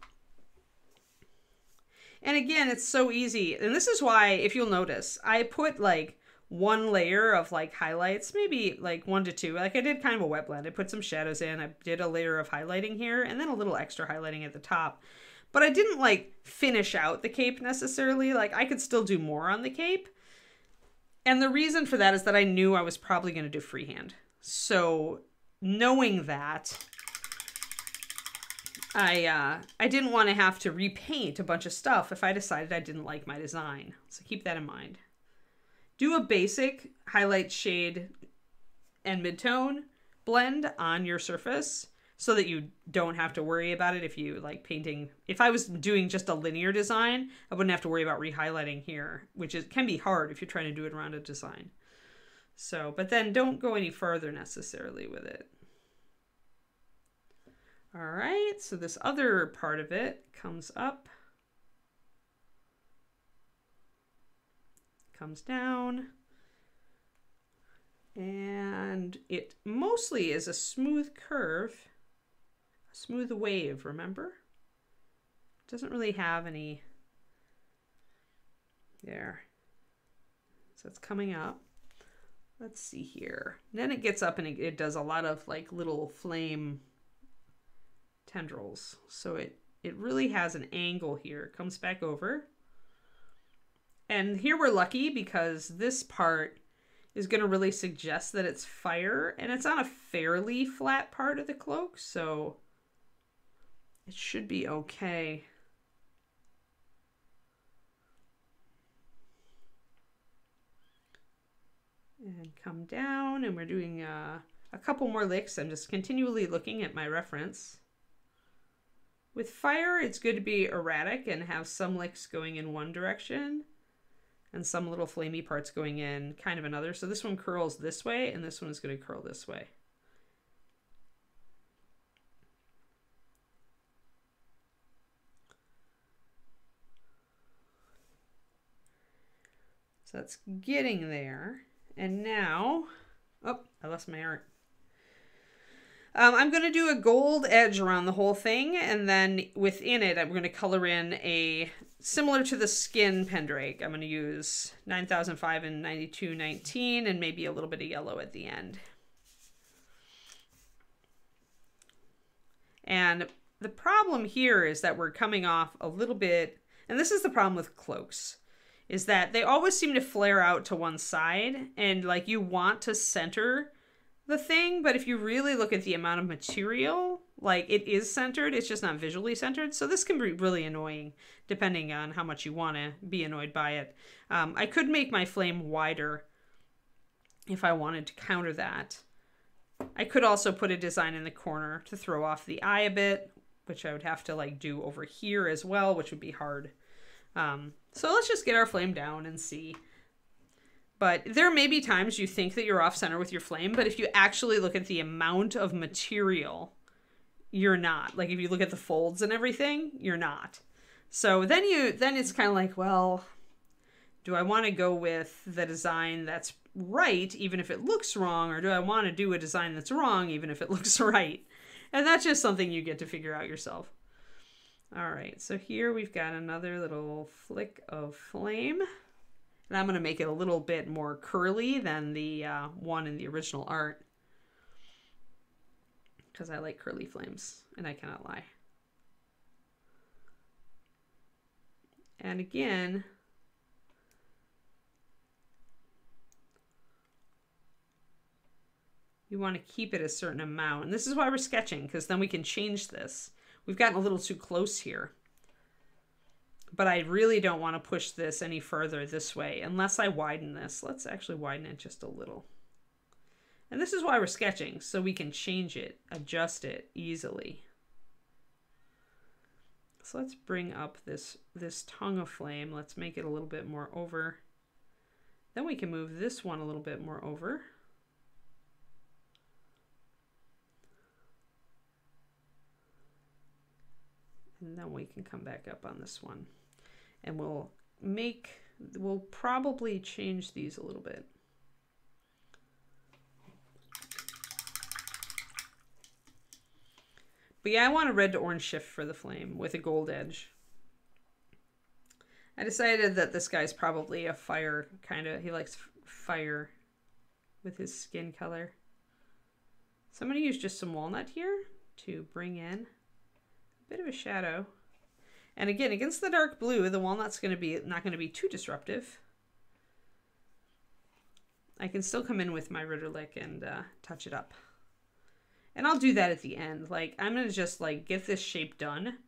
And again, it's so easy. And this is why, if you'll notice, I put like one layer of like highlights, maybe like 1 to 2. Like I did kind of a wet blend. I put some shadows in. I did a layer of highlighting here and then a little extra highlighting at the top. But I didn't like finish out the cape necessarily. Like I could still do more on the cape. And the reason for that is that I knew I was probably going to do freehand. So knowing that, I didn't want to have to repaint a bunch of stuff if I decided I didn't like my design. So keep that in mind. Do a basic highlight, shade, and midtone blend on your surface so that you don't have to worry about it if you like painting. If I was doing just a linear design, I wouldn't have to worry about re-highlighting here, which can be hard if you're trying to do it around a design. So, but then don't go any farther necessarily with it. All right, so this other part of it comes up, comes down, and it mostly is a smooth curve, a smooth wave, remember? It doesn't really have any there. So it's coming up. Let's see here. Then it gets up and it does a lot of like little flame tendrils. So it really has an angle here. It comes back over. And here we're lucky because this part is going to really suggest that it's fire, and it's on a fairly flat part of the cloak, so it should be okay. And come down, and we're doing a couple more licks. I'm just continually looking at my reference. With fire, it's good to be erratic and have some licks going in one direction and some little flamey parts going in kind of another. So this one curls this way, and this one is going to curl this way. So that's getting there. And now, oh, I lost my art. I'm going to do a gold edge around the whole thing, and then within it, I'm going to color in a, similar to the skin pendrake, I'm going to use 9005 and 9219, and maybe a little bit of yellow at the end. And the problem here is that we're coming off a little bit, and this is the problem with cloaks, is that they always seem to flare out to one side, and like you want to center the thing, but if you really look at the amount of material, like it is centered, it's just not visually centered. So this can be really annoying depending on how much you want to be annoyed by it. I could make my flame wider if I wanted to counter that. I could also put a design in the corner to throw off the eye a bit, which I would have to like do over here as well, which would be hard. So let's just get our flame down and see. But there may be times you think that you're off center with your flame, but if you actually look at the amount of material, you're not. Like if you look at the folds and everything, you're not. So then it's kind of like, well, do I want to go with the design that's right, even if it looks wrong, or do I want to do a design that's wrong, even if it looks right? And that's just something you get to figure out yourself. All right, so here we've got another little flick of flame. And I'm going to make it a little bit more curly than the one in the original art. Because I like curly flames, and I cannot lie. And again, you want to keep it a certain amount. And this is why we're sketching, because then we can change this. We've gotten a little too close here. But I really don't want to push this any further this way unless I widen this. Let's actually widen it just a little. And this is why we're sketching, so we can change it, adjust it easily. So let's bring up this tongue of flame. Let's make it a little bit more over. Then we can move this one a little bit more over. And then we can come back up on this one. And we'll probably change these a little bit. But yeah, I want a red to orange shift for the flame with a gold edge. I decided that this guy's probably a fire kind of, he likes fire with his skin color. So I'm going to use just some walnut here to bring in a bit of a shadow. And again, against the dark blue, the walnut's not going to be too disruptive. I can still come in with my Ritterlick and touch it up. And I'll do that at the end. Like, I'm going to just like get this shape done,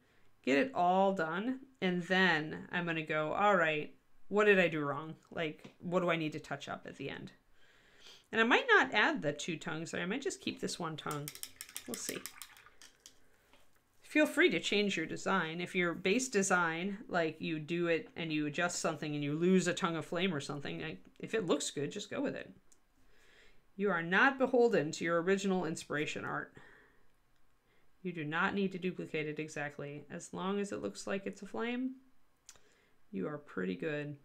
get it all done, and then I'm going to go, all right, what did I do wrong? Like, what do I need to touch up at the end? And I might not add the two tongues, or I might just keep this one tongue. We'll see. Feel free to change your design. If your base design, like you do it and you adjust something and you lose a tongue of flame or something, if it looks good, just go with it. You are not beholden to your original inspiration art. You do not need to duplicate it exactly. As long as it looks like it's a flame, you are pretty good.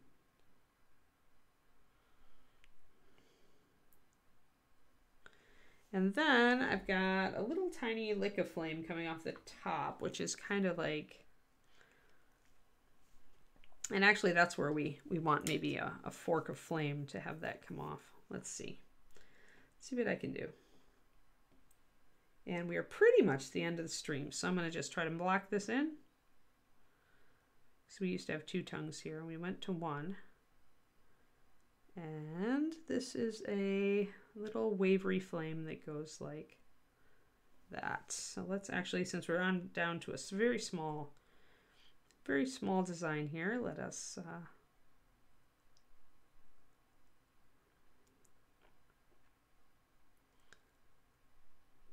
And then I've got a little tiny lick of flame coming off the top, which is kind of like, and actually that's where we want maybe a fork of flame to have that come off. Let's see. Let's see what I can do. And we are pretty much the end of the stream, so I'm going to just try to block this in. So we used to have 2 tongues here, and we went to 1. And this is a little wavery flame that goes like that. So let's actually, since we're down to a very small design here, let us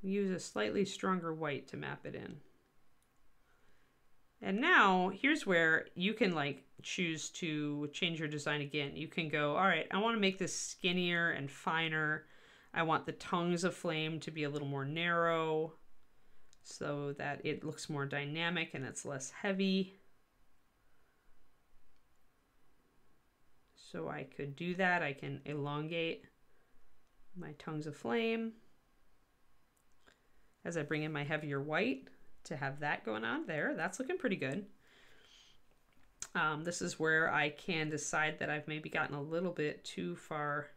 use a slightly stronger white to map it in. And now here's where you can like choose to change your design again. You can go, all right, I want to make this skinnier and finer. I want the tongues of flame to be a little more narrow so that it looks more dynamic and it's less heavy. So I could do that. I can elongate my tongues of flame as I bring in my heavier white to have that going on there. That's looking pretty good. This is where I can decide that I've maybe gotten a little bit too far.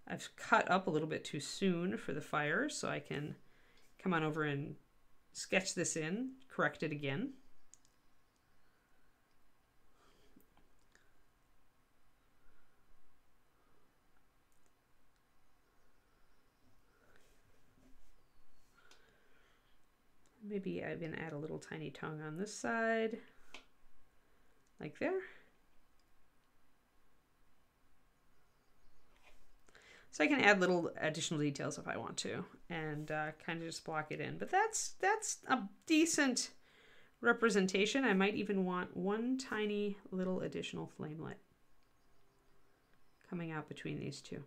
I've cut up a little bit too soon for the fire, so I can come on over and sketch this in, correct it again. Maybe I'm going to add a little tiny tongue on this side, like there. So I can add little additional details if I want to, and kind of just block it in. But that's a decent representation. I might even want one tiny little additional flamelet coming out between these two.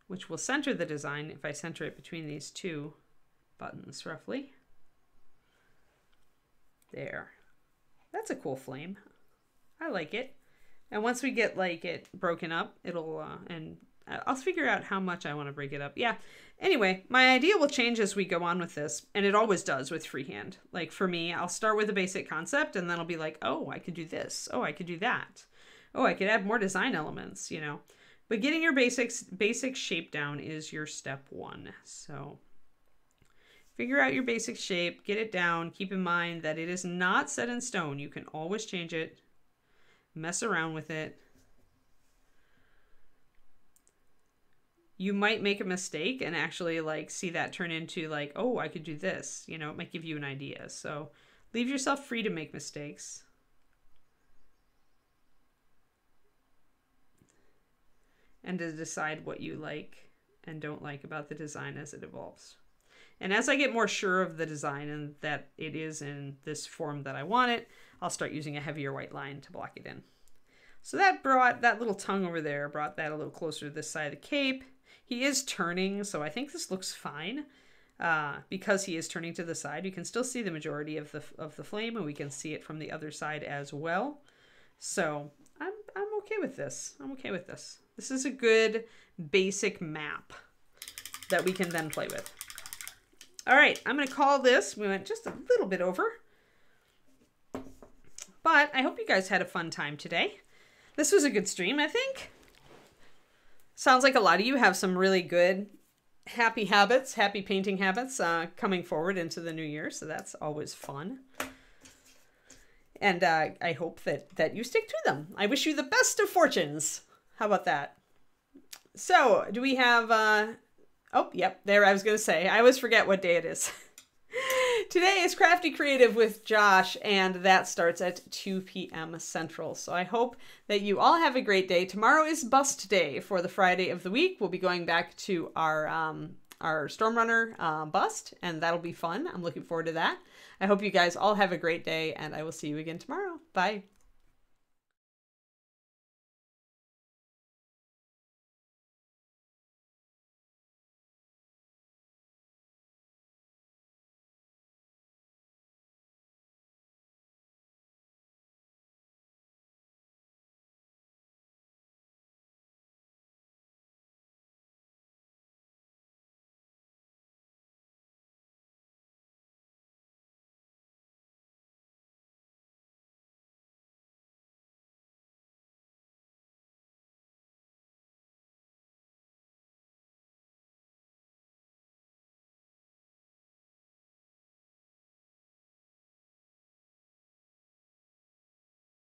Which will center the design if I center it between these 2 buttons, roughly. There. That's a cool flame. I like it. And once we get like it broken up, it'll, and I'll figure out how much I want to break it up. Yeah. Anyway, my idea will change as we go on with this, and it always does with freehand. Like for me, I'll start with a basic concept, and then I'll be like, oh, I could do this. Oh, I could do that. Oh, I could add more design elements, you know. But getting your basic shape down is your step 1. So figure out your basic shape, get it down. Keep in mind that it is not set in stone. You can always change it, mess around with it. You might make a mistake and actually like see that turn into like, oh, I could do this. You know, it might give you an idea. So leave yourself free to make mistakes. And to decide what you like and don't like about the design as it evolves. And as I get more sure of the design and that it is in this form that I want it, I'll start using a heavier white line to block it in. So that brought that little tongue over there, brought that a little closer to this side of the cape. He is turning, so I think this looks fine. Because he is turning to the side, you can still see the majority of the flame, and we can see it from the other side as well. So I'm okay with this. I'm okay with this. This is a good basic map that we can then play with. All right, I'm going to call this. We went just a little bit over. But I hope you guys had a fun time today. This was a good stream, I think. Sounds like a lot of you have some really good happy habits, happy painting habits coming forward into the new year. So that's always fun. And I hope that you stick to them. I wish you the best of fortunes. How about that? So, do we have, oh, yep, there I was going to say. I always forget what day it is. Today is Crafty Creative with Josh, and that starts at 2 p.m. Central. So I hope that you all have a great day. Tomorrow is bust day for the Friday of the week. We'll be going back to our Stormrunner bust, and that'll be fun. I'm looking forward to that. I hope you guys all have a great day, and I will see you again tomorrow. Bye.